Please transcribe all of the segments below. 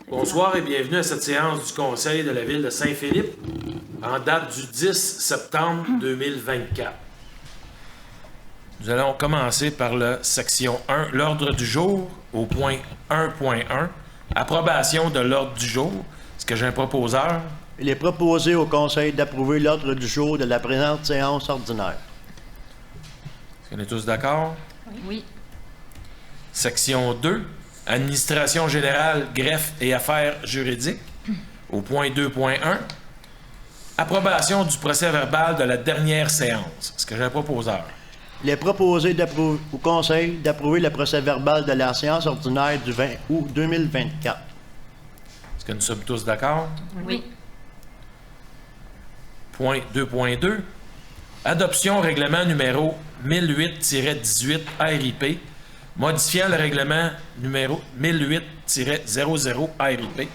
Bonsoir et bienvenue à cette séance du Conseil de la Ville de Saint-Philippe en date du 10 septembre 2024. Nous allons commencer par la section 1, l'ordre du jour, au point 1.1, approbation de l'ordre du jour. Est-ce que j'ai un proposeur? Il est proposé au Conseil d'approuver l'ordre du jour de la présente séance ordinaire. Est-ce qu'on est tous d'accord? Oui. Section 2, administration générale, greffe et affaires juridiques, au point 2.1, approbation du procès-verbal de la dernière séance. Est-ce que j'ai un proposeur? Il est proposé au Conseil d'approuver le procès-verbal de la séance ordinaire du 20 août 2024. Est-ce que nous sommes tous d'accord? Oui. Point 2.2, adoption règlement numéro 1008-18 RIP, modifiant le règlement numéro 1008-00 RIP.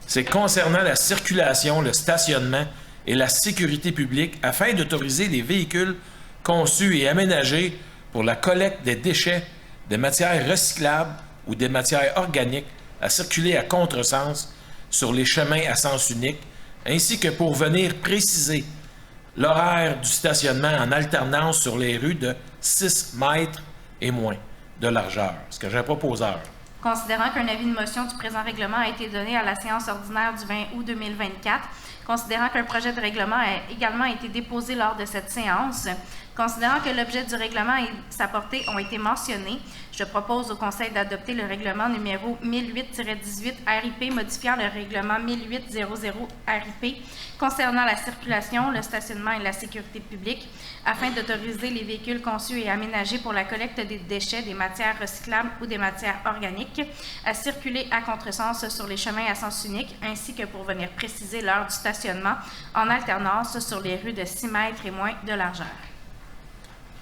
C'est concernant la circulation, le stationnement et la sécurité publique afin d'autoriser les véhicules conçus et aménagés pour la collecte des déchets, des matières recyclables ou des matières organiques à circuler à contresens sur les chemins à sens unique, ainsi que pour venir préciser l'horaire du stationnement en alternance sur les rues de 6 mètres et moins de largeur. Est-ce que j'ai un proposeur? Considérant qu'un avis de motion du présent règlement a été donné à la séance ordinaire du 20 août 2024, considérant qu'un projet de règlement a également été déposé lors de cette séance, considérant que l'objet du règlement et sa portée ont été mentionnés, je propose au Conseil d'adopter le règlement numéro 1008-18 RIP modifiant le règlement 1008-00 RIP concernant la circulation, le stationnement et la sécurité publique afin d'autoriser les véhicules conçus et aménagés pour la collecte des déchets, des matières recyclables ou des matières organiques à circuler à contresens sur les chemins à sens unique ainsi que pour venir préciser l'heure du stationnement en alternance sur les rues de 6 mètres et moins de largeur.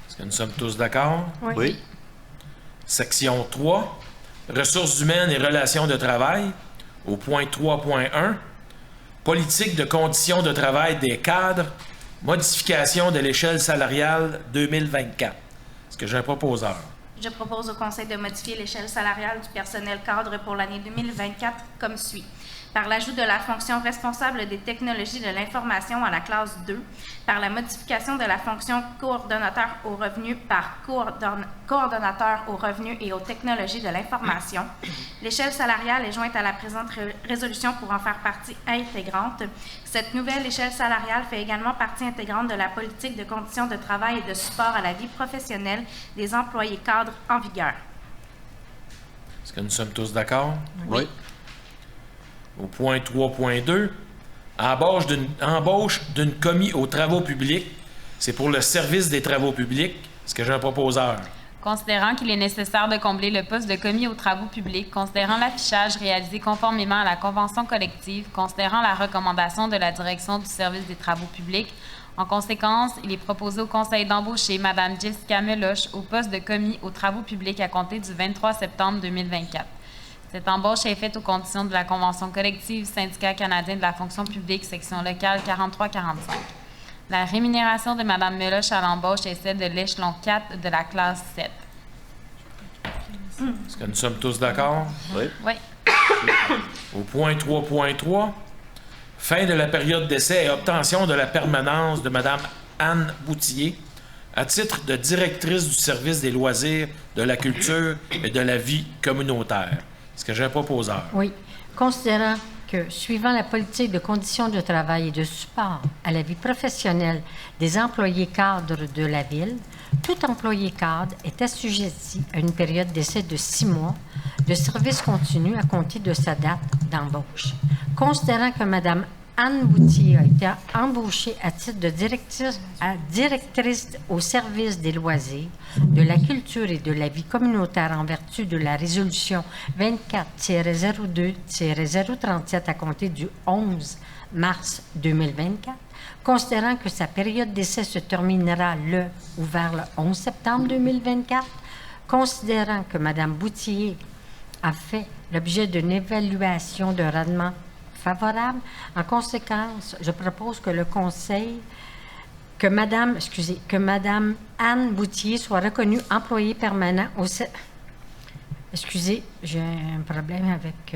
Est-ce que nous sommes tous d'accord? Oui. Section 3, ressources humaines et relations de travail, au point 3.1, politique de conditions de travail des cadres, modification de l'échelle salariale 2024. Est-ce que j'ai un proposeur? Je propose au Conseil de modifier l'échelle salariale du personnel cadre pour l'année 2024 comme suit. Par l'ajout de la fonction responsable des technologies de l'information à la classe 2, par la modification de la fonction coordonnateur aux revenus par coordonnateur aux revenus et aux technologies de l'information. L'échelle salariale est jointe à la présente résolution pour en faire partie intégrante. Cette nouvelle échelle salariale fait également partie intégrante de la politique de conditions de travail et de support à la vie professionnelle des employés cadres en vigueur. Est-ce que nous sommes tous d'accord? Oui. Au point 3.2, embauche d'une commis aux travaux publics. C'est pour le service des travaux publics. Est-ce que j'ai un proposeur? Considérant qu'il est nécessaire de combler le poste de commis aux travaux publics, considérant l'affichage réalisé conformément à la convention collective, considérant la recommandation de la direction du service des travaux publics, en conséquence, il est proposé au Conseil d'embaucher Mme Jessica Meloche au poste de commis aux travaux publics à compter du 23 septembre 2024. Cette embauche est faite aux conditions de la Convention collective Syndicat canadien de la fonction publique, section locale 43-45. La rémunération de Mme Meloche à l'embauche est celle de l'échelon 4 de la classe 7. Est-ce que nous sommes tous d'accord? Oui. Oui. Au point 3.3, fin de la période d'essai et obtention de la permanence de Mme Anne Boutier à titre de directrice du service des loisirs, de la culture et de la vie communautaire. Est-ce que j'ai un proposeur? Oui. Considérant que, suivant la politique de conditions de travail et de support à la vie professionnelle des employés cadres de la Ville, tout employé cadre est assujetti à une période d'essai de 6 mois de service continu à compter de sa date d'embauche. Considérant que Mme Anne Boutier a été embauchée à titre de directrice au service des loisirs, de la culture et de la vie communautaire en vertu de la résolution 24-02-037 à compter du 11 mars 2024, considérant que sa période d'essai se terminera le ou vers le 11 septembre 2024, considérant que Mme Boutier a fait l'objet d'une évaluation de rendement favorable. En conséquence, je propose que le Conseil, que Mme Anne Boutier soit reconnue employée permanente au... Excusez, j'ai un problème avec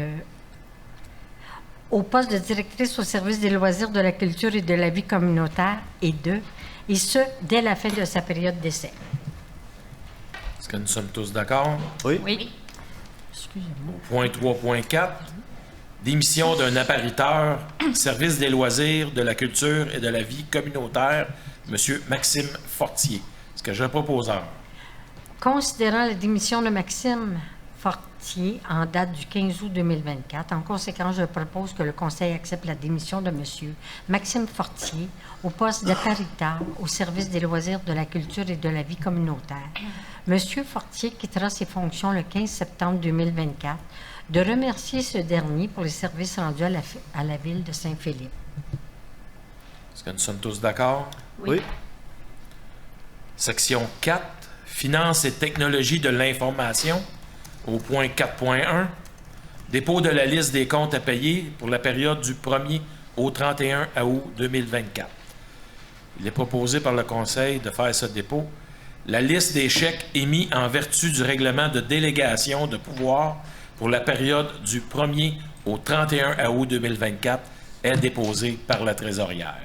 au poste de directrice au service des loisirs, de la culture et de la vie communautaire, et ce, dès la fin de sa période d'essai. Est-ce que nous sommes tous d'accord? Oui. Oui. Excusez-moi. Point 3.4, démission d'un appariteur, service des loisirs, de la culture et de la vie communautaire, M. Maxime Fortier. Est-ce que j'ai un proposeur? Considérant la démission de Maxime Fortier en date du 15 août 2024, en conséquence, je propose que le Conseil accepte la démission de M. Maxime Fortier au poste d'appariteur au service des loisirs, de la culture et de la vie communautaire. M. Fortier quittera ses fonctions le 15 septembre 2024. De remercier ce dernier pour les services rendus à la ville de Saint-Philippe. Est-ce que nous sommes tous d'accord? Oui. Section 4, Finances et technologies de l'information, au point 4.1, dépôt de la liste des comptes à payer pour la période du 1er au 31 août 2024. Il est proposé par le Conseil de faire ce dépôt. La liste des chèques émis en vertu du règlement de délégation de pouvoir pour la période du 1er au 31 août 2024 est déposée par la trésorière.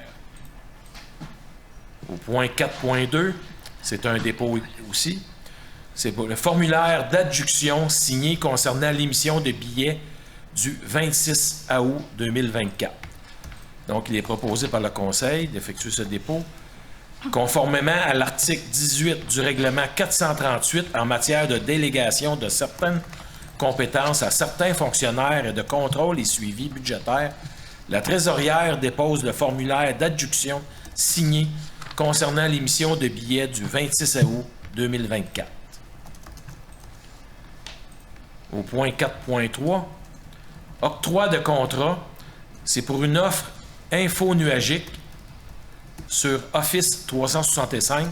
Au point 4.2, c'est un dépôt aussi. C'est pour le formulaire d'adjuction signé concernant l'émission de billets du 26 août 2024. Donc, il est proposé par le Conseil d'effectuer ce dépôt conformément à l'article 18 du règlement 438 en matière de délégation de certaines compétences à certains fonctionnaires et de contrôle et suivi budgétaire. La trésorière dépose le formulaire d'adjuction signé concernant l'émission de billets du 26 août 2024. Au point 4.3, octroi de contrat, c'est pour une offre infonuagique sur Office 365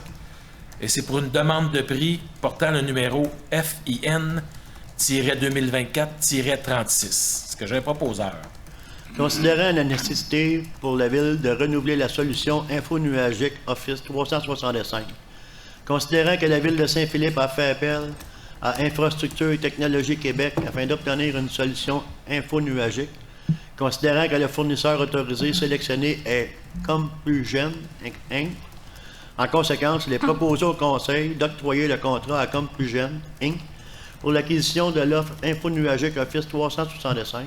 et c'est pour une demande de prix portant le numéro FIN-2024-36. Est-ce que j'ai un proposeur? Considérant la nécessité pour la Ville de renouveler la solution infonuagique Office 365, considérant que la Ville de Saint-Philippe a fait appel à Infrastructure et Technologie Québec afin d'obtenir une solution infonuagique, considérant que le fournisseur autorisé sélectionné est CompuGen Inc., en conséquence, il est proposé au Conseil d'octroyer le contrat à CompuGen Inc. pour l'acquisition de l'offre infonuagique Office 365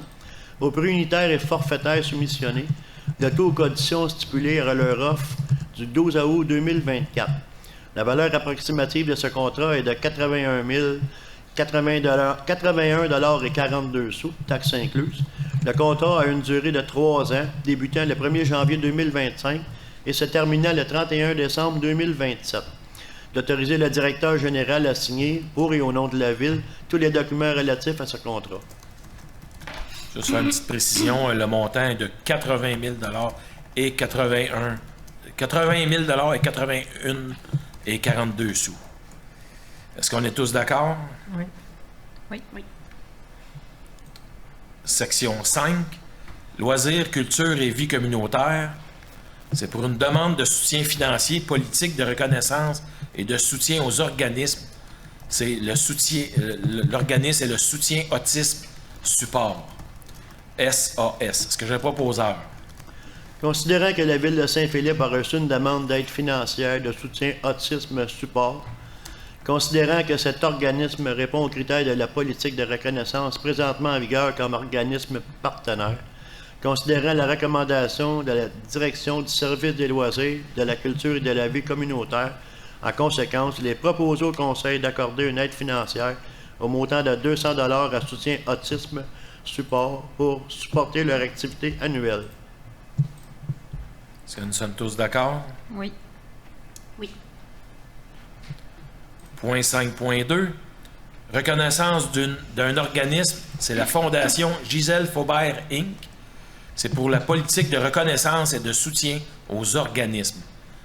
au prix unitaire et forfaitaire soumissionné, le taux aux conditions stipulées à leur offre du 12 août 2024. La valeur approximative de ce contrat est de 81,42 $, taxes incluses. Le contrat a une durée de 3 ans, débutant le 1er janvier 2025 et se terminant le 31 décembre 2027. D'autoriser le directeur général à signer, pour et au nom de la Ville, tous les documents relatifs à ce contrat. Juste faire une petite précision, le montant est de 80 000 et 81 000 et 81 et 42 sous. Est-ce qu'on est tous d'accord? Oui. Oui. Oui. Section 5, loisirs, culture et vie communautaire. C'est pour une demande de soutien financier, politique, de reconnaissance et de soutien aux organismes. C'est le soutien, l'organisme est le soutien autisme support. SAS. Est-ce que j'ai un proposeur? Considérant que la Ville de Saint-Philippe a reçu une demande d'aide financière de soutien autisme support, considérant que cet organisme répond aux critères de la politique de reconnaissance présentement en vigueur comme organisme partenaire, considérant la recommandation de la Direction du service des loisirs, de la culture et de la vie communautaire, en conséquence, il est proposé au Conseil d'accorder une aide financière au montant de 200 $ à soutien autisme support pour supporter leur activité annuelle. Est-ce que nous sommes tous d'accord? Oui. Oui. Point 5.2. Reconnaissance d'un organisme, c'est la Fondation Gisèle Faubert Inc. C'est pour la politique de reconnaissance et de soutien aux organismes.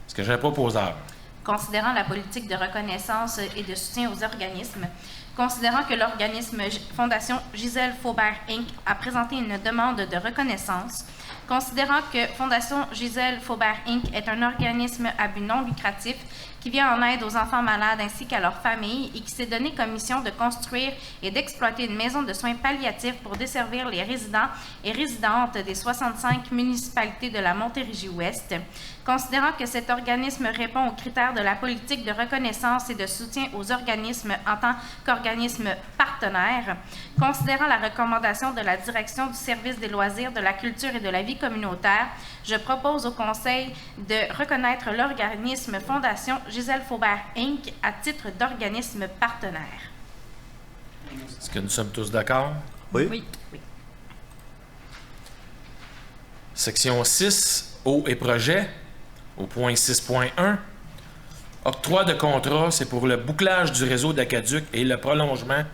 Est-ce que j'ai un proposeur? Considérant la politique de reconnaissance et de soutien aux organismes, considérant que l'organisme Fondation Gisèle Faubert Inc. a présenté une demande de reconnaissance, considérant que Fondation Gisèle Faubert Inc. est un organisme à but non lucratif qui vient en aide aux enfants malades ainsi qu'à leurs familles et qui s'est donné comme mission de construire et d'exploiter une maison de soins palliatifs pour desservir les résidents et résidentes des 65 municipalités de la Montérégie-Ouest, considérant que cet organisme répond aux critères de la politique de reconnaissance et de soutien aux organismes en tant qu'organismes partenaires, considérant la recommandation de la Direction du service des loisirs, de la culture et de la vie communautaire, je propose au Conseil de reconnaître l'organisme Fondation Gisèle Faubert Inc. à titre d'organisme partenaire. Est-ce que nous sommes tous d'accord? Oui. Oui. Section 6, eau et projet, au point 6.1. Octroi de contrat, c'est pour le bouclage du réseau d'Aqueduc et le prolongement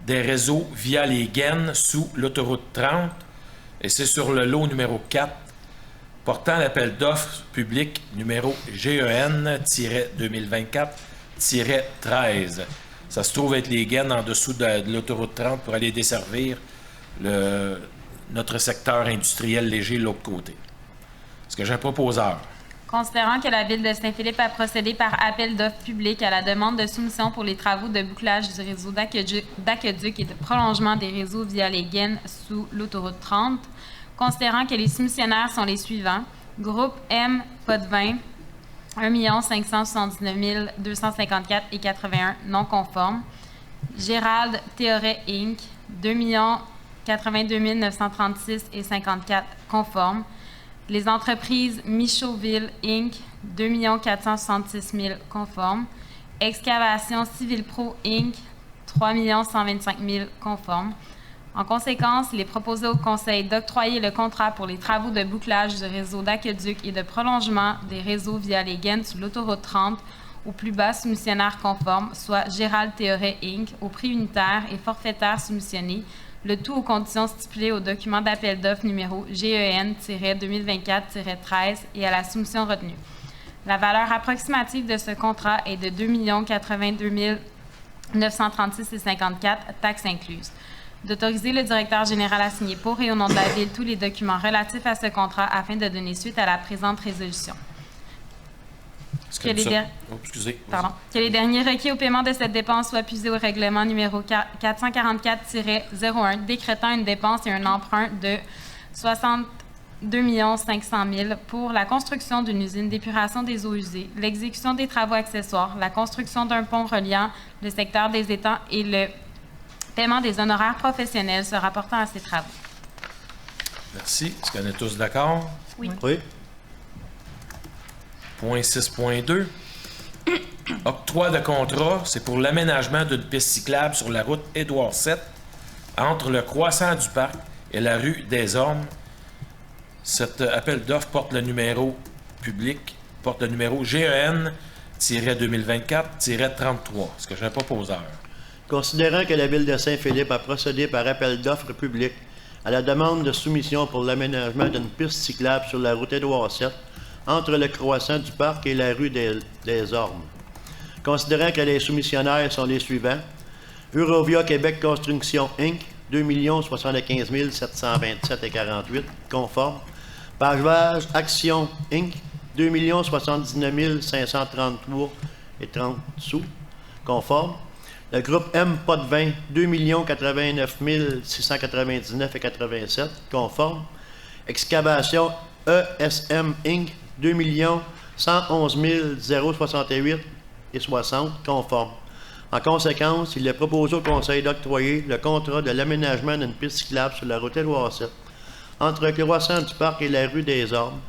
des réseaux via les gaines sous l'autoroute 30. Et c'est sur le lot numéro 4, portant l'appel d'offres public numéro GEN-2024-13. Ça se trouve être les gaines en dessous de l'autoroute 30 pour aller desservir notre secteur industriel léger de l'autre côté. Est-ce que j'ai un proposeur? Considérant que la Ville de Saint-Philippe a procédé par appel d'offres public à la demande de soumission pour les travaux de bouclage du réseau d'aqueduc et de prolongement des réseaux via les gaines sous l'autoroute 30, considérant que les soumissionnaires sont les suivants: Groupe M, Potvin, 1 579 254,81 non conformes; Gérald Théoret Inc., 2 82 936,54 conformes; les entreprises Michauville Inc., 2 466 000 conformes; Excavation Civil Pro Inc., 3 125 000 conformes. En conséquence, il est proposé au Conseil d'octroyer le contrat pour les travaux de bouclage du réseau d'aqueduc et de prolongement des réseaux via les gaines sur l'autoroute 30 au plus bas soumissionnaire conforme, soit Gérald Théoret Inc., au prix unitaire et forfaitaire soumissionné, le tout aux conditions stipulées au document d'appel d'offres numéro GEN-2024-13 et à la soumission retenue. La valeur approximative de ce contrat est de 2 082 936,54, taxes incluses. D'autoriser le directeur général à signer pour et au nom de la Ville tous les documents relatifs à ce contrat afin de donner suite à la présente résolution. Que les derniers requis au paiement de cette dépense soient puisés au règlement numéro 444-01 décrétant une dépense et un emprunt de 62 500 000 pour la construction d'une usine d'épuration des eaux usées, l'exécution des travaux accessoires, la construction d'un pont reliant le secteur des étangs et le paiement des honoraires professionnels se rapportant à ces travaux. Merci. Est-ce qu'on est tous d'accord? Oui. Oui. Point 6.2. Octroi de contrat, c'est pour l'aménagement d'une piste cyclable sur la route Édouard VII entre le croissant du parc et la rue des Ormes. Cet appel d'offres porte le numéro GEN-2024-33. Est-ce que j'ai un proposeur? Considérant que la Ville de Saint-Philippe a procédé par appel d'offres public à la demande de soumission pour l'aménagement d'une piste cyclable sur la route Édouard VII entre le croissant du parc et la rue des Ormes. Considérant que les soumissionnaires sont les suivants: Eurovia Québec Construction Inc., 2 075 727,48 conforme; Pavage Action Inc., 2 079 533,30 sous conforme; le groupe M Potvin, 2 089 699,87 conforme; Excavation ESM Inc., 2 111 068,60 conforme. En conséquence, il est proposé au Conseil d'octroyer le contrat de l'aménagement d'une piste cyclable sur la route Édouard VII entre le croissant du parc et la rue des Ormes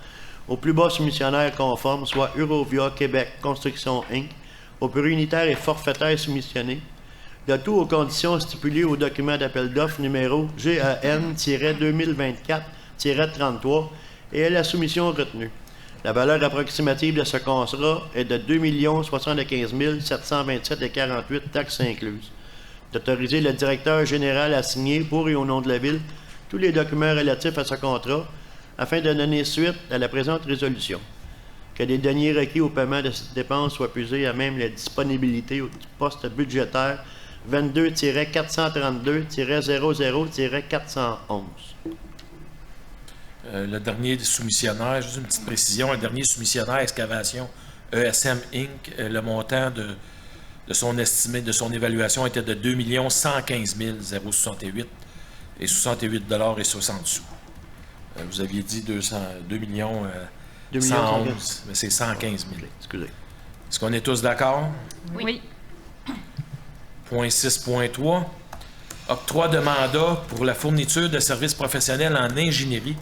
au plus bas soumissionnaire conforme, soit Eurovia Québec Construction Inc., au prix unitaire et forfaitaire soumissionné, le tout aux conditions stipulées au document d'appel d'offres numéro GAN-2024-33 et à la soumission retenue. La valeur approximative de ce contrat est de 2 075 727,48 taxes incluses. D'autoriser le directeur général à signer pour et au nom de la Ville tous les documents relatifs à ce contrat afin de donner suite à la présente résolution. Que les deniers requis au paiement de cette dépense soient puisés à même la disponibilité du poste budgétaire 22-432-00-411. Le dernier soumissionnaire, juste une petite précision, le dernier soumissionnaire excavation ESM Inc., le montant de son estimé, de son évaluation était de 2 115 068 et 68 $ et 60 sous. Vous aviez dit 2 millions 111, mais c'est 115 000. Excusez. Est-ce qu'on est tous d'accord? Oui. Point 6.3. Octroi de mandat pour la fourniture de services professionnels en ingénierie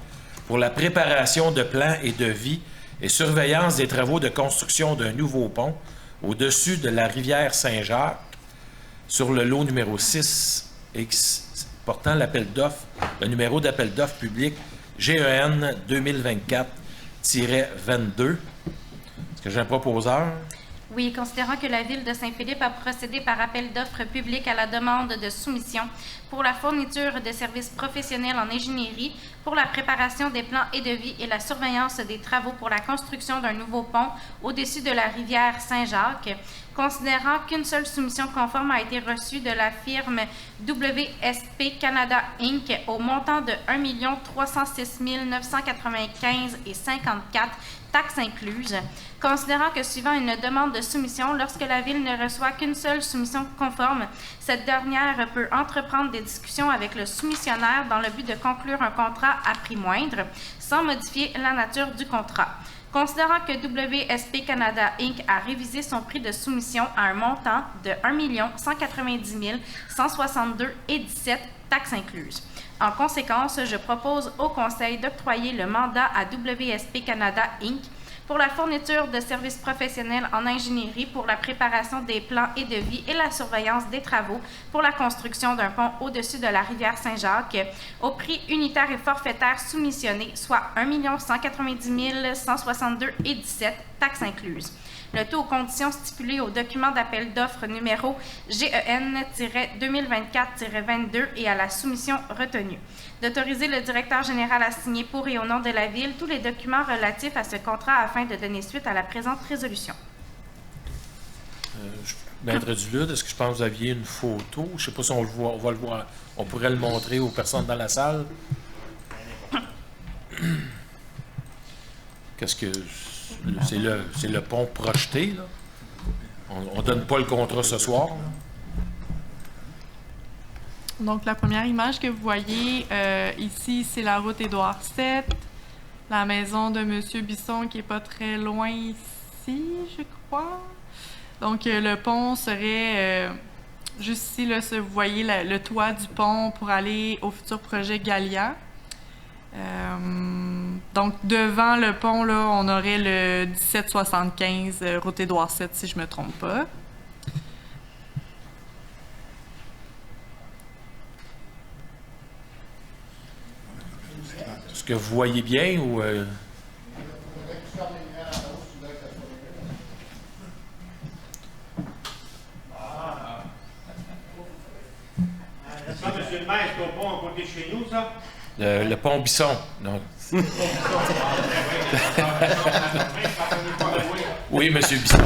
pour la préparation de plans et devis et surveillance des travaux de construction d'un nouveau pont au-dessus de la rivière Saint-Jacques sur le lot numéro 6 X portant l'appel d'offres, le numéro d'appel d'offres public GEN 2024-22. Est-ce que j'ai un proposeur? Oui, considérant que la Ville de Saint-Philippe a procédé par appel d'offres public à la demande de soumission pour la fourniture de services professionnels en ingénierie, pour la préparation des plans et devis et la surveillance des travaux pour la construction d'un nouveau pont au-dessus de la rivière Saint-Jacques, considérant qu'une seule soumission conforme a été reçue de la firme WSP Canada Inc. au montant de 1 306 995,54 taxes incluses, considérant que suivant une demande de soumission, lorsque la Ville ne reçoit qu'une seule soumission conforme, cette dernière peut entreprendre des discussions avec le soumissionnaire dans le but de conclure un contrat à prix moindre, sans modifier la nature du contrat. Considérant que WSP Canada Inc. a révisé son prix de soumission à un montant de 1 190 162,17 taxes incluses. En conséquence, je propose au Conseil d'octroyer le mandat à WSP Canada Inc. pour la fourniture de services professionnels en ingénierie pour la préparation des plans et devis et la surveillance des travaux pour la construction d'un pont au-dessus de la rivière Saint-Jacques au prix unitaire et forfaitaire soumissionné, soit 1 190 162,17 taxes incluses. Le tout aux conditions stipulées au document d'appel d'offres numéro GEN-2024-22 et à la soumission retenue. D'autoriser le directeur général à signer pour et au nom de la Ville tous les documents relatifs à ce contrat afin de donner suite à la présente résolution. Maître Dulude, est-ce que je pense que vous aviez une photo? Je ne sais pas si on le voit, on va le voir. On pourrait le montrer aux personnes dans la salle. Qu'est-ce que... C'est le pont projeté, là. On ne donne pas le contrat ce soir, là. Donc, la première image que vous voyez ici, c'est la route Édouard VII, la maison de M. Bisson qui n'est pas très loin ici, je crois. Donc, le pont serait juste ici, là, vous voyez le toit du pont pour aller au futur projet Galia. Donc, devant le pont, là, on aurait le 1775 route Édouard VII, si je ne me trompe pas. Est-ce que vous voyez bien ou... Ça, monsieur le maire, c'est au pont à côté de chez nous, ça? Le pont Bisson. Non. Oui, monsieur Bisson.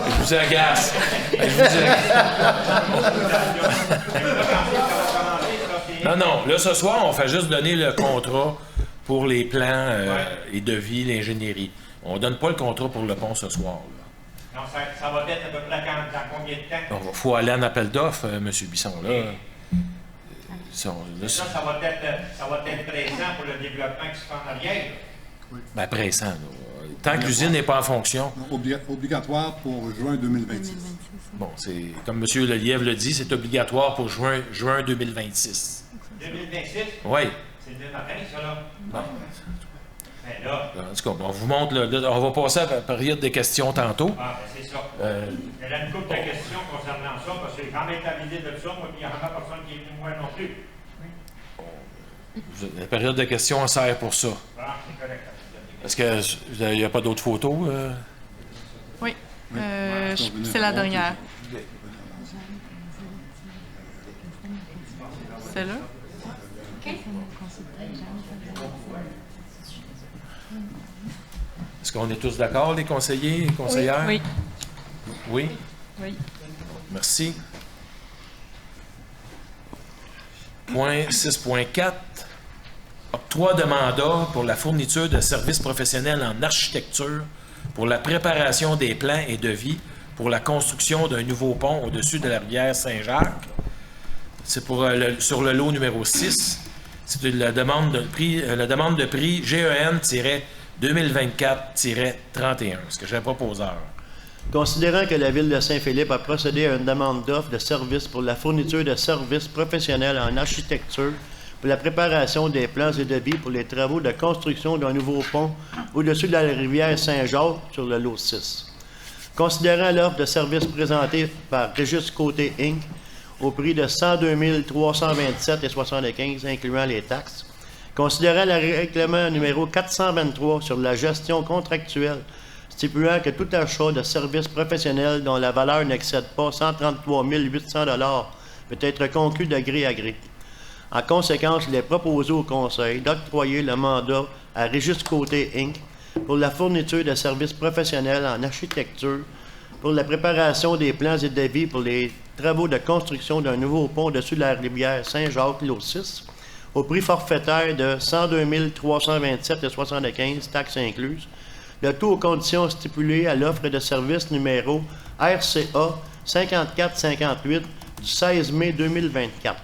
Je vous agace. Non. Là, ce soir, on fait juste donner le contrat pour les plans et devis, l'ingénierie. On ne donne pas le contrat pour le pont ce soir, là. Non, ça va être à peu près dans combien de temps? Il faut aller en appel d'offres, M. Bisson. Là. Ça va être pressant pour le développement qui se fait en arrière. Oui. Ben, pressant. Là. Tant que l'usine n'est pas en fonction. Obligatoire pour juin 2026. Bon, c'est comme M. Lelièvre le dit, c'est obligatoire pour juin 2026. 2026? Oui. C'est le matin, ça, là? Bon. Ben là. En tout cas, on vous montre, là, on va passer à la période des questions tantôt. Ah, ben c'est ça. Il y a une couple de questions concernant ça, parce que j'ai quand même été à l'idée de ça, moi, puis il n'y a pas personne qui est venu me voir non plus. La période de questions, on sert pour ça. Ah, c'est correct. Est-ce qu'il n'y a pas d'autres photos? Oui, c'est la dernière. Celle-là? qu'on est tous d'accord, les conseillers et conseillères? Oui. Oui? Oui. Merci. Point 6.4. Octroi de mandat pour la fourniture de services professionnels en architecture pour la préparation des plans et devis pour la construction d'un nouveau pont au-dessus de la rivière Saint-Jacques. C'est pour sur le lot numéro 6. C'est la demande de prix GEN-2024-31, ce que j'ai proposeur. Considérant que la Ville de Saint-Philippe a procédé à une demande d'offre de services pour la fourniture de services professionnels en architecture pour la préparation des plans et devis pour les travaux de construction d'un nouveau pont au-dessus de la rivière Saint-Jacques sur le lot 6. Considérant l'offre de services présentée par Régis Côté Inc. au prix de 102 327,75 incluant les taxes. Considérant le règlement numéro 423 sur la gestion contractuelle stipulant que tout achat de services professionnels dont la valeur n'excède pas 133 800 $ peut être conclu de gré à gré. En conséquence, il est proposé au Conseil d'octroyer le mandat à Régis Côté Inc. pour la fourniture de services professionnels en architecture pour la préparation des plans et devis pour les travaux de construction d'un nouveau pont au-dessus de la rivière Saint-Jacques, lot 6, au prix forfaitaire de 102 327,75 taxes incluses, le tout aux conditions stipulées à l'offre de service numéro RCA 5458 du 16 mai 2024,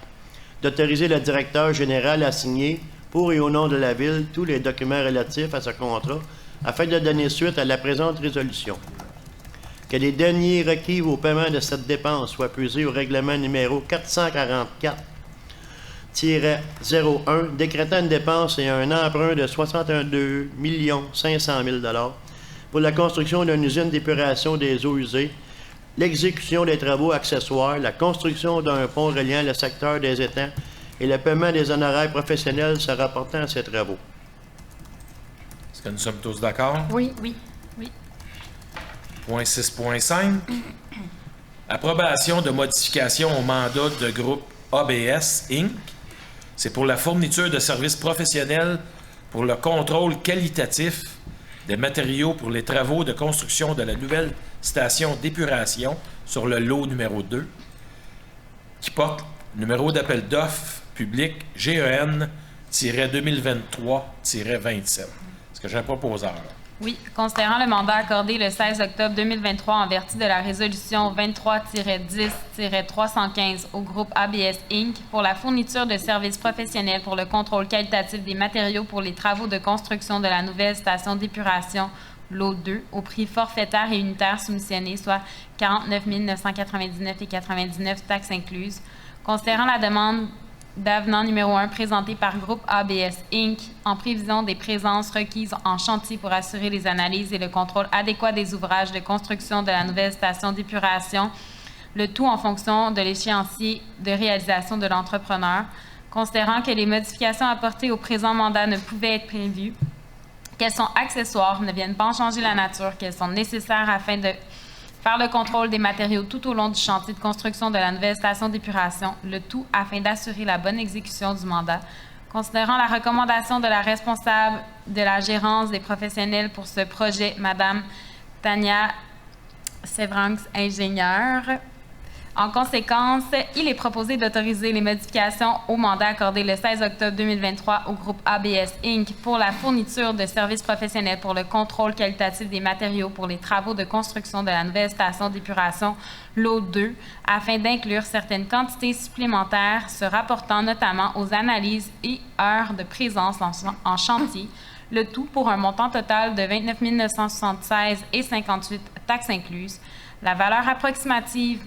d'autoriser le directeur général à signer, pour et au nom de la Ville, tous les documents relatifs à ce contrat, afin de donner suite à la présente résolution. Que les deniers requis au paiement de cette dépense soient puisés au règlement numéro 444-01 décrétant une dépense et un emprunt de 62 500 000 $ pour la construction d'une usine d'épuration des eaux usées, l'exécution des travaux accessoires, la construction d'un pont reliant le secteur des étangs et le paiement des honoraires professionnels se rapportant à ces travaux. Est-ce que nous sommes tous d'accord? Oui. Oui. Oui. Point 6.5. Approbation de modification au mandat de groupe ABS Inc. C'est pour la fourniture de services professionnels pour le contrôle qualitatif des matériaux pour les travaux de construction de la nouvelle station d'épuration sur le lot numéro 2, qui porte numéro d'appel d'offres public GEN-2023-27. Est-ce que j'ai un proposeur? Oui, considérant le mandat accordé le 16 octobre 2023 en vertu de la résolution 23-10-315 au groupe ABS Inc. pour la fourniture de services professionnels pour le contrôle qualitatif des matériaux pour les travaux de construction de la nouvelle station d'épuration lot 2 au prix forfaitaire et unitaire soumissionné, soit 49 999,99 taxes incluses. Considérant la demande d'avenant numéro 1 présenté par Groupe ABS Inc. en prévision des présences requises en chantier pour assurer les analyses et le contrôle adéquat des ouvrages de construction de la nouvelle station d'épuration, le tout en fonction de l'échéancier de réalisation de l'entrepreneur. Considérant que les modifications apportées au présent mandat ne pouvaient être prévues, qu'elles sont accessoires, ne viennent pas en changer la nature, qu'elles sont nécessaires afin de faire le contrôle des matériaux tout au long du chantier de construction de la nouvelle station d'épuration, le tout afin d'assurer la bonne exécution du mandat. Considérant la recommandation de la responsable de la gérance des professionnels pour ce projet, Mme Tania Sevranx, ingénieure. En conséquence, il est proposé d'autoriser les modifications au mandat accordé le 16 octobre 2023 au groupe ABS Inc. pour la fourniture de services professionnels pour le contrôle qualitatif des matériaux pour les travaux de construction de la nouvelle station d'épuration lot 2 afin d'inclure certaines quantités supplémentaires se rapportant notamment aux analyses et heures de présence en chantier, le tout pour un montant total de 29 976,58 taxes incluses. La valeur approximative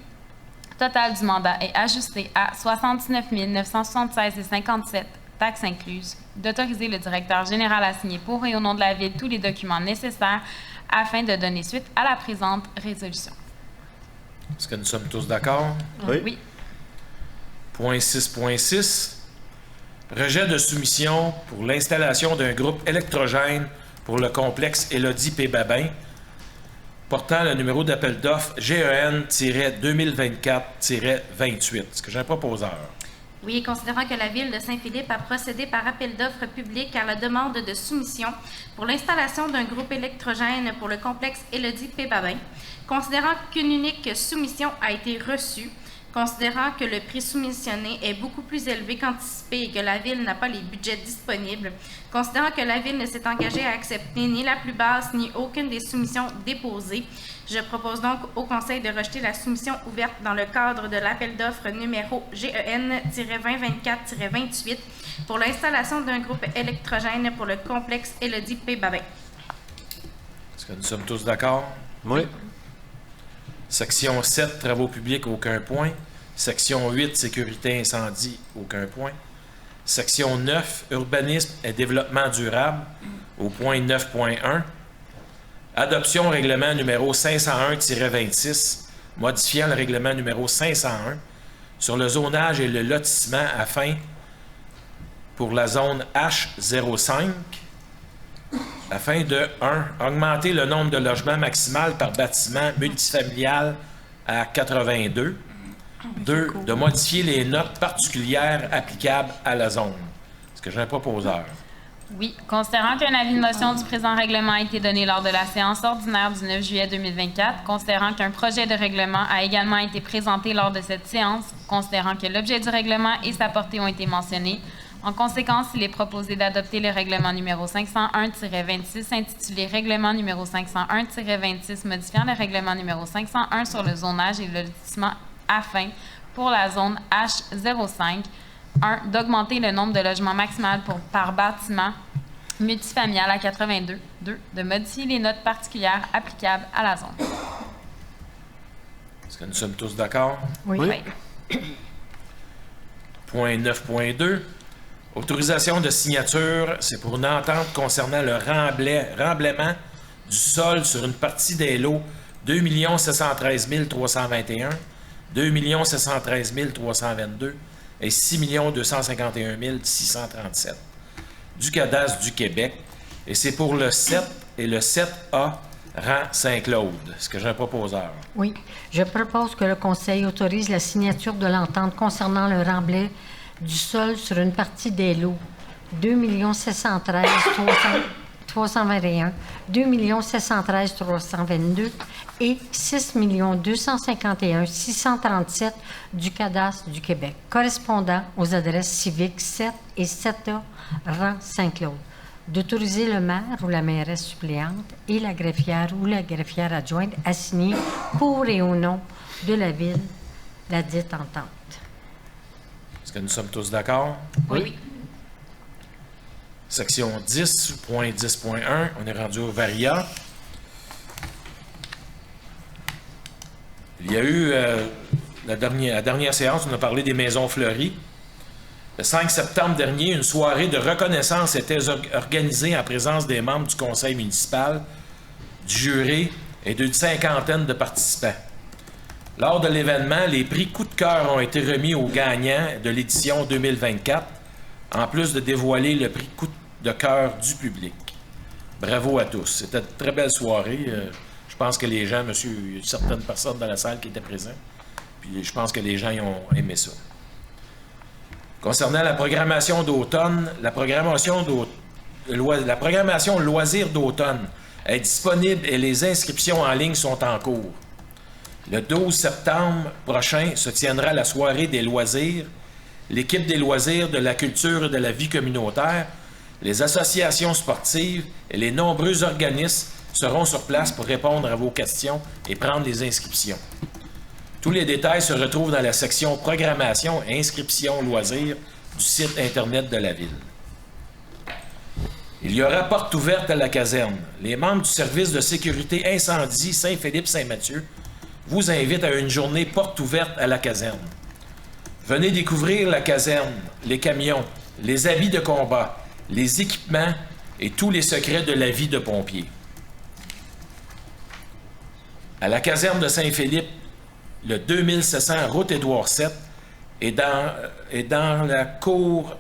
total du mandat est ajusté à 79 976,57 taxes incluses, d'autoriser le directeur général à signer pour et au nom de la Ville tous les documents nécessaires afin de donner suite à la présente résolution. Est-ce que nous sommes tous d'accord? Oui. Point 6.6. Rejet de soumission pour l'installation d'un groupe électrogène pour le complexe Élodie P. Babin, portant le numéro d'appel d'offres GEN-2024-28. Est-ce que j'ai un proposeur? Oui, considérant que la Ville de Saint-Philippe a procédé par appel d'offres public à la demande de soumission pour l'installation d'un groupe électrogène pour le complexe Élodie P. Babin, considérant qu'une unique soumission a été reçue, considérant que le prix soumissionné est beaucoup plus élevé qu'anticipé et que la Ville n'a pas les budgets disponibles, considérant que la Ville ne s'est engagée à accepter ni la plus basse ni aucune des soumissions déposées, je propose donc au Conseil de rejeter la soumission ouverte dans le cadre de l'appel d'offres numéro GEN-2024-28 pour l'installation d'un groupe électrogène pour le complexe Élodie P. Babin. Est-ce que nous sommes tous d'accord? Oui. Section 7, travaux publics, aucun point. Section 8, sécurité incendie, aucun point. Section 9, urbanisme et développement durable, au point 9.1. Adoption règlement numéro 501-26, modifiant le règlement numéro 501 sur le zonage et le lotissement afin, pour la zone H05, afin de 1. Augmenter le nombre de logements maximal par bâtiment multifamilial à 82. 2. De modifier les notes particulières applicables à la zone. Est-ce que j'ai un proposeur? Oui. Considérant qu'un avis de motion du présent règlement a été donné lors de la séance ordinaire du 9 juillet 2024, considérant qu'un projet de règlement a également été présenté lors de cette séance, considérant que l'objet du règlement et sa portée ont été mentionnés, en conséquence, il est proposé d'adopter le règlement numéro 501-26 intitulé Règlement numéro 501-26 modifiant le règlement numéro 501 sur le zonage et le lotissement afin, pour la zone H05, 1. D'augmenter le nombre de logements maximal par bâtiment multifamilial à 82. 2. De modifier les notes particulières applicables à la zone. Est-ce que nous sommes tous d'accord? Oui. Point 9.2. Autorisation de signature, c'est pour une entente concernant le remblaiement du sol sur une partie des lots 2 713 321, 2 713 322 et 6 251 637 du cadastre du Québec. Et c'est pour le 7 et le 7A rang Saint-Claude. Est-ce que j'ai un proposeur? Oui. Je propose que le Conseil autorise la signature de l'entente concernant le remblai du sol sur une partie des lots 2 713 321, 2 713 322 et 6 251 637 du cadastre du Québec, correspondant aux adresses civiques 7 et 7A, rang Saint-Claude, d'autoriser le maire ou la mairesse suppléante et la greffière ou la greffière adjointe à signer pour et au nom de la Ville la dite entente. Est-ce que nous sommes tous d'accord? Oui. Section 10.10.1, on est rendu au Varia. Il y a eu, la dernière séance, on a parlé des maisons fleuries. Le 5 septembre dernier, une soirée de reconnaissance était organisée en présence des membres du conseil municipal, du jury et d'une cinquantaine de participants. Lors de l'événement, les prix coup de cœur ont été remis aux gagnants de l'édition 2024, en plus de dévoiler le prix coup de cœur du public. Bravo à tous. C'était une très belle soirée. Je pense que les gens, il y a certaines personnes dans la salle qui étaient présentes, puis je pense que les gens y ont aimé ça. Concernant la programmation d'automne, la programmation loisirs d'automne est disponible et les inscriptions en ligne sont en cours. Le 12 septembre prochain se tiendra la soirée des loisirs. L'équipe des loisirs, de la culture et de la vie communautaire, les associations sportives et les nombreux organismes seront sur place pour répondre à vos questions et prendre les inscriptions. Tous les détails se retrouvent dans la section Programmation et inscriptions loisirs du site Internet de la Ville. Il y aura porte ouverte à la caserne. Les membres du service de sécurité incendie Saint-Philippe-Saint-Mathieu vous invitent à une journée porte ouverte à la caserne. Venez découvrir la caserne, les camions, les habits de combat, les équipements et tous les secrets de la vie de pompier. À la caserne de Saint-Philippe, le 2700 route Édouard VII est dans la cour.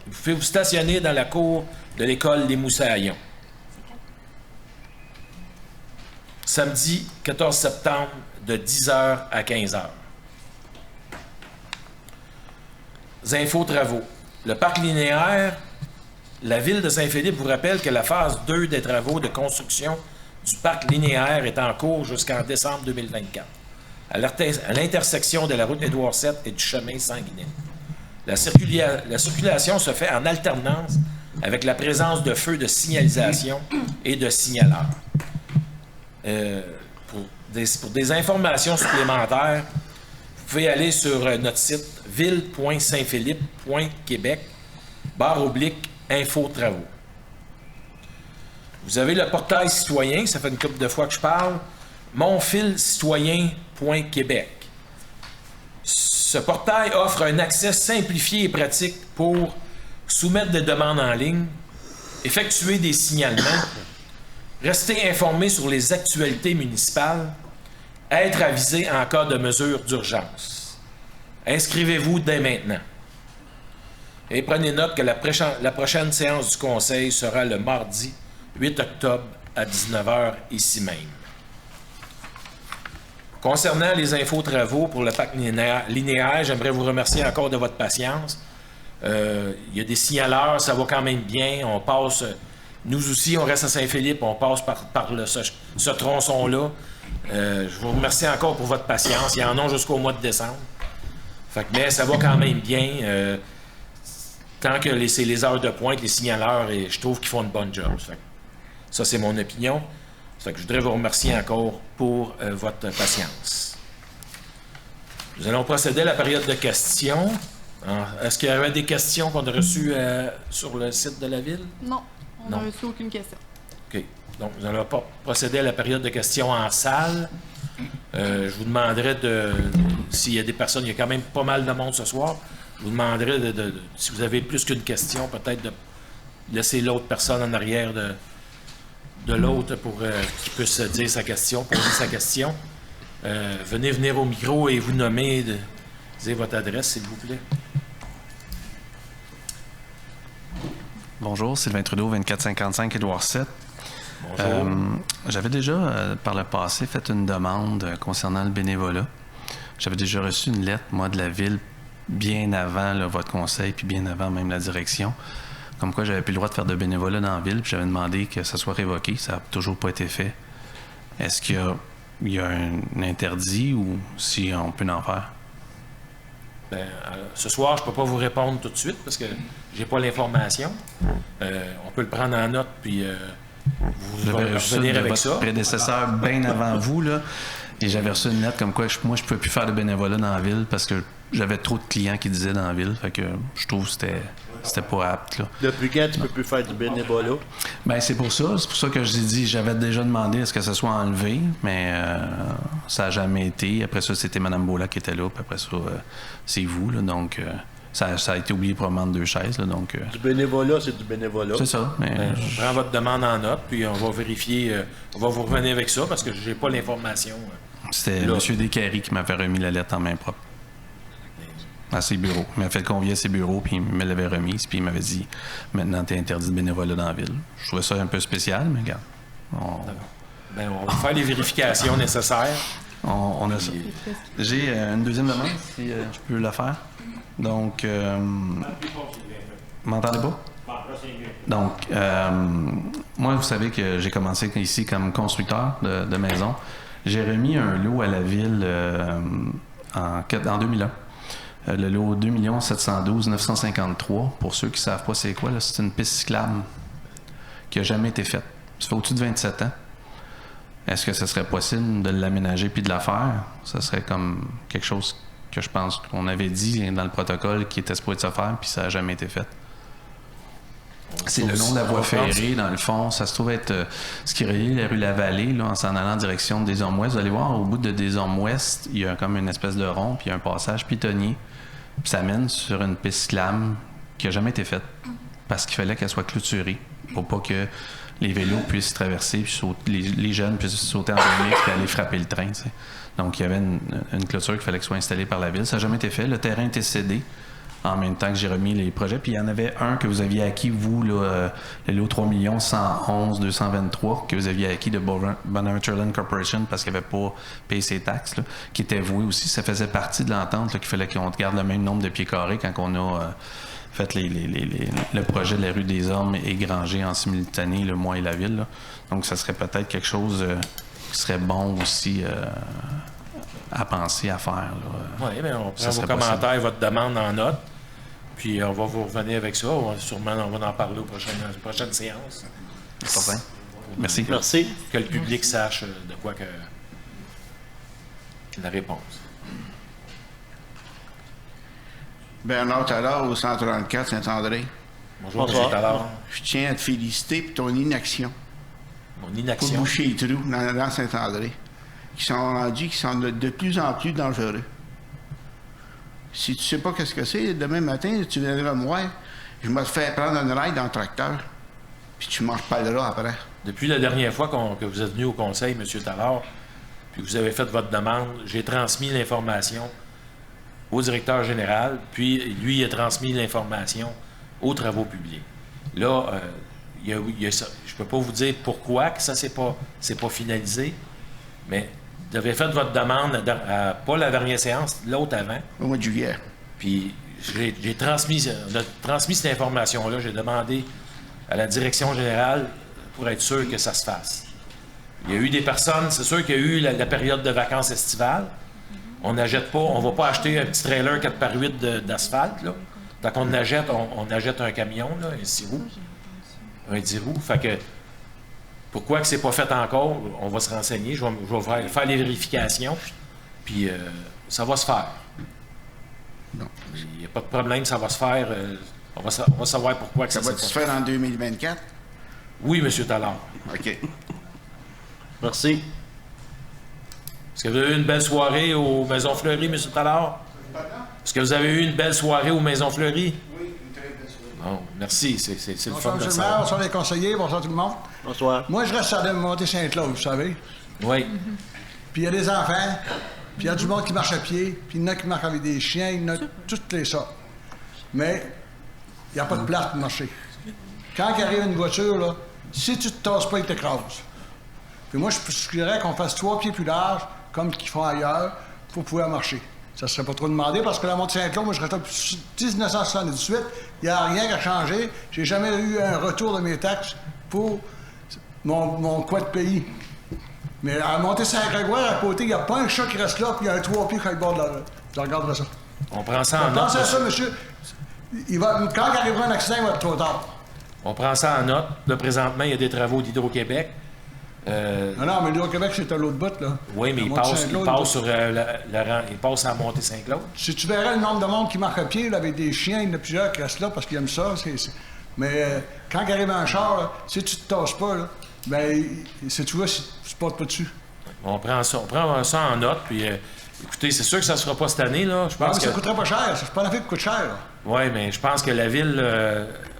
Vous pouvez vous stationner dans la cour de l'école des Moussaillons. Samedi 14 septembre de 10h à 15h. infos-travaux. Le parc linéaire, la Ville de Saint-Philippe vous rappelle que la phase 2 des travaux de construction du parc linéaire est en cours jusqu'en décembre 2024, à l'intersection de la route Édouard VII et du chemin Sanguinet. La circulation se fait en alternance avec la présence de feux de signalisation et de signaleurs. Pour des informations supplémentaires, vous pouvez aller sur notre site ville.saintphilippe.québec/info-travaux. Vous avez le portail citoyen, ça fait une couple de fois que je parle, monfilcitoyen.québec. Ce portail offre un accès simplifié et pratique pour soumettre des demandes en ligne, effectuer des signalements, rester informé sur les actualités municipales, être avisé en cas de mesures d'urgence. Inscrivez-vous dès maintenant. Et prenez note que la prochaine séance du Conseil sera le mardi 8 octobre à 19h ici même. Concernant les infos-travaux pour le parc linéaire, j'aimerais vous remercier encore de votre patience. Il y a des signaleurs, ça va quand même bien. On passe, nous aussi, on reste à Saint-Philippe, on passe par ce tronçon-là. Je vous remercie encore pour votre patience. Il y en a jusqu'au mois de décembre. Mais ça va quand même bien. Tant que c'est les heures de pointe, les signaleurs, et je trouve qu'ils font une bonne job. Ça, c'est mon opinion. Je voudrais vous remercier encore pour votre patience. Nous allons procéder à la période de questions. Est-ce qu'il y avait des questions qu'on a reçues sur le site de la Ville? Non, on n'a reçu aucune question. OK. Donc, nous allons procéder à la période de questions en salle. Je vous demanderai s'il y a des personnes, il y a quand même pas mal de monde ce soir, je vous demanderai si vous avez plus qu'une question, peut-être de laisser l'autre personne en arrière de l'autre pour qu'il puisse dire sa question, poser sa question. Venez venir au micro et vous nommer, dire votre adresse, s'il vous plaît. Bonjour, Sylvain Trudeau, 2455 Édouard VII. Bonjour. J'avais déjà, par le passé, fait une demande concernant le bénévolat. J'avais déjà reçu une lettre, moi, de la Ville, bien avant votre conseil, puis bien avant même la direction, comme quoi j'avais plus le droit de faire de bénévolat dans la Ville, puis j'avais demandé que ça soit révoqué. Ça n'a toujours pas été fait. Est-ce qu'il y a un interdit ou si on peut en faire? Ce soir, je ne peux pas vous répondre tout de suite parce que j'ai pas l'information. On peut le prendre en note, puis vous allez revenir avec ça. Votre prédécesseur, bien avant vous, là, et j'avais reçu une lettre comme quoi moi, je ne pouvais plus faire de bénévolat dans la Ville parce que j'avais trop de clients qui disaient dans la Ville. Fait que je trouve que c'était pas apte. Là. Depuis quand tu ne peux plus faire du bénévolat? Ben c'est pour ça que je dit, j'avais déjà demandé à ce que ça soit enlevé, mais ça n'a jamais été. Après ça, c'était Mme Bola qui était là, puis après ça, c'est vous. Là, donc, ça a été oublié probablement de 2 chaises. Là, donc, du bénévolat, c'est du bénévolat. C'est ça. Mais je prends votre demande en note, puis on va vérifier, on va vous revenir avec ça parce que j'ai pas l'information. C'était M. Descaries qui m'avait remis la lettre en main propre. À ses bureaux. Il m'a fait convier à ses bureaux, puis il me l'avait remise, puis il m'avait dit « Maintenant, tu es interdit de bénévolat dans la Ville ». Je trouvais ça un peu spécial, mais regarde. On va faire les vérifications nécessaires. On a ça. J'ai une deuxième demande, si je peux la faire. Donc, m'entendez pas? Donc, moi, vous savez que j'ai commencé ici comme constructeur de maisons. J'ai remis un lot à la Ville en 2001. Le lot 2 712 953, pour ceux qui ne savent pas c'est quoi, c'est une piste cyclable qui n'a jamais été faite. Ça fait au-dessus de 27 ans. Est-ce que ce serait possible de l'aménager puis de la faire? Ça serait comme quelque chose que je pense qu'on avait dit dans le protocole qui était supposé se faire, puis ça n'a jamais été fait. C'est le long de la voie ferrée, dans le fond. Ça se trouve être ce qui relie la rue Lavallée, là, en s'en allant en direction de Des-Hommes-Ouest. Vous allez voir, au bout de Des-Hommes-Ouest, il y a comme une espèce de rond, puis il y a un passage piétonnier. Puis ça mène sur une piste cyclable qui n'a jamais été faite parce qu'il fallait qu'elle soit clôturée pour pas que les vélos puissent traverser, puis les jeunes puissent sauter en remix et aller frapper le train. T'sais. Donc, il y avait une clôture qu'il fallait que soit installée par la Ville. Ça n'a jamais été fait. Le terrain était cédé en même temps que j'ai remis les projets. Puis il y en avait un que vous aviez acquis, vous, là, le lot 3 111 223, que vous aviez acquis de Bonaventure Corporation parce qu'il n'avait pas payé ses taxes, là, qui était voué aussi. Ça faisait partie de l'entente qu'il fallait qu'on garde le même nombre de pieds carrés quand on a fait le projet de la rue des Ormes et Granger en simultané, le moi et la ville. Là. Donc ça serait peut-être quelque chose qui serait bon aussi à penser, à faire. Oui, mais on prend vos commentaires, votre demande en note, puis on va vous revenir avec ça. On va en parler aux prochaines séances. Certain. Merci. Merci. Que le public sache de quoi que la réponse. Bernard Tallard au 134 Saint-André. Bonjour, M. Tallard. Je tiens à te féliciter pour ton inaction. Mon inaction? Pour boucher les trous dans Saint-André, qui sont de plus en plus dangereux. Si tu sais pas qu'est-ce que c'est, demain matin, tu viendras me voir, je vais te faire prendre une ride dans le tracteur, puis tu m'en reparleras après. Depuis la dernière fois que vous êtes venu au conseil, M. Tallard, puis que vous avez fait votre demande, j'ai transmis l'information au directeur général, puis lui, il a transmis l'information aux travaux publics. Là, je ne peux pas vous dire pourquoi que ça c'est pas finalisé, mais vous avez fait votre demande, pas la dernière séance, l'autre avant. Au mois de juillet. Puis j'ai transmis cette information-là, j'ai demandé à la direction générale pour être sûr que ça se fasse. Il y a eu des personnes, c'est sûr qu'il y a eu la période de vacances estivales. On n'achète pas, on va pas acheter un petit trailer 4x8 d'asphalte, là. Tant qu'on achète, on achète un camion, là, un 6 roues. Un 10 roues. Fait que, pourquoi que c'est pas fait encore, on va se renseigner. Je vais faire les vérifications, puis ça va se faire. Il n'y a pas de problème, ça va se faire. On va savoir pourquoi que ça va se faire en 2024? Oui, M. Tallard. OK. Merci. Est-ce que vous avez eu une belle soirée aux Maisons Fleuries, M. Tallard? Est-ce que vous avez eu une belle soirée aux Maisons Fleuries? Oui, une très belle soirée. Bon, merci, c'est le fun Bonsoir, de M. le ça. maire, bonsoir les conseillers, bonsoir tout le monde. Bonsoir. Moi, je reste à la Montée-Saint-Claude, vous savez. Oui. Puis il y a des enfants, puis il y a du monde qui marche à pied, puis il y en a qui marchent avec des chiens, il y en a toutes les sortes. Mais il n'y a pas de place pour marcher. Quand il arrive une voiture, là, si tu te tasses pas, il t'écrase. Puis moi, je suggérerais qu'on fasse 3 pieds plus large, comme qu'ils font ailleurs, pour pouvoir marcher. Ça serait pas trop demandé, parce que la Montée-Saint-Claude, moi, je reste là depuis 1978, il n'y a rien qui a changé. J'ai jamais eu un retour de mes taxes pour mon coin de pays. Mais à Montée-Saint-Grégoire, à côté, il n'y a pas un chat qui reste là, puis il y a un 3 pieds quand il bord de la rue. Je regarderai ça. On prend ça en note. Pensez à ça, monsieur. Quand il arrivera un accident, il va être trop tard. On prend ça en note. Là, présentement, il y a des travaux d'Hydro-Québec. Non, mais l'Hydro-Québec, c'est à l'autre bout, là. Oui, mais il passe sur il passe à Montée-Saint-Claude. Si tu verrais le nombre de monde qui marche à pied, là, avec des chiens, il y en a plusieurs qui restent là parce qu'ils aiment ça. Mais quand il arrive un char, là, si tu te tasses pas, là, ben, si tu vois, si tu portes pas dessus. On prend ça en note, puis écoutez, c'est sûr que ça ne sera pas cette année, là. Je pense que ça coûterait pas cher. C'est pas la vie qui coûte cher, là. Oui, mais je pense que la Ville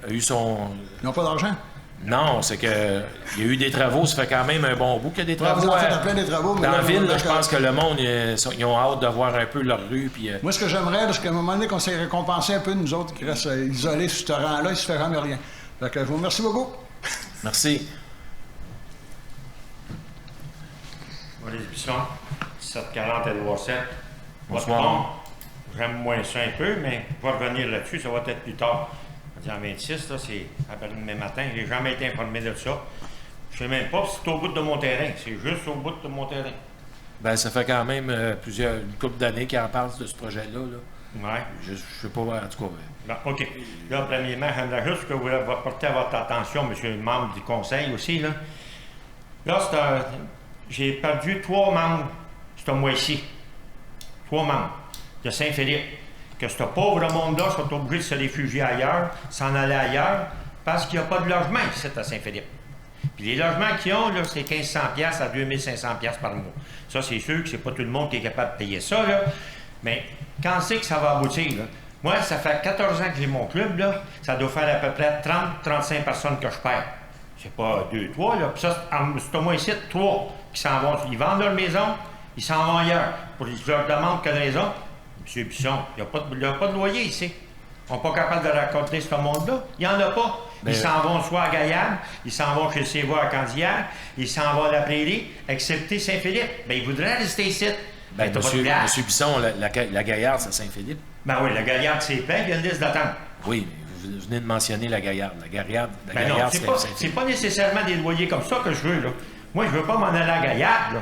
a eu son... Ils n'ont pas d'argent? Non, c'est que il y a eu des travaux, ça fait quand même un bon bout qu'il y a des travaux. Vous en faites plein des travaux. Dans la ville, là, je pense que le monde, ils ont hâte de voir un peu leur rue. Puis, moi, ce que j'aimerais, c'est qu'à un moment donné, qu'on s'est récompensé un peu de nous autres qui restent isolés sur ce rang-là, ils se font jamais rien. Fait que je vous remercie beaucoup. Merci. Maurice Bisson, 1740 Édouard 7. Bonsoir. Bon, j'aime moins ça un peu, mais je vais revenir là-dessus, ça va être plus tard. En 26, là, c'est après-demain matin. J'ai jamais été informé de ça. Je sais même pas si c'est au bout de mon terrain. C'est juste au bout de mon terrain. Ben, ça fait quand même une couple d'années qu'ils en parlent de ce projet-là. Là. Ouais. Je sais pas, en tout cas. Bon, OK. Là, premièrement, j'aimerais juste que vous portez à votre attention, monsieur le membre du conseil aussi, là. Là, j'ai perdu 3 membres ce mois-ci. 3 membres de Saint-Philippe. Que ce pauvre monde-là soit obligé de se réfugier ailleurs, s'en aller ailleurs, parce qu'il n'y a pas de logement ici à Saint-Philippe. Puis les logements qu'ils ont, là, c'est 1500$ à 2500$ par mois. Ça, c'est sûr que c'est pas tout le monde qui est capable de payer ça, là. Mais quand c'est que ça va aboutir, là? Moi, ça fait 14 ans que j'ai mon club, là. Ça doit faire à peu près 30-35 personnes que je perds. C'est pas 2-3, là. Puis ça, c'est au moins ici, 3 qui s'en vont. Ils vendent leur maison, ils s'en vont ailleurs. Je leur demande quelle raison. M. Bisson, il n'y a pas de loyer ici. On n'est pas capable de raconter ce monde-là. Il n'y en a pas. Ils s'en vont soit à Gaillarde, ils s'en vont chez Sévois à Candiac, ils s'en vont à la Prairie, excepté Saint-Philippe. Bien, ils voudraient rester ici. Ben, Monsieur Bisson, la Gaillarde, c'est Saint-Philippe? Ben oui, la Gaillarde, c'est plein, il y a une liste d'attente. Oui, mais vous venez de mentionner la Gaillarde. La Gaillarde, non, c'est pas nécessairement des loyers comme ça que je veux, là. Moi, je veux pas m'en aller à la Gaillarde, là.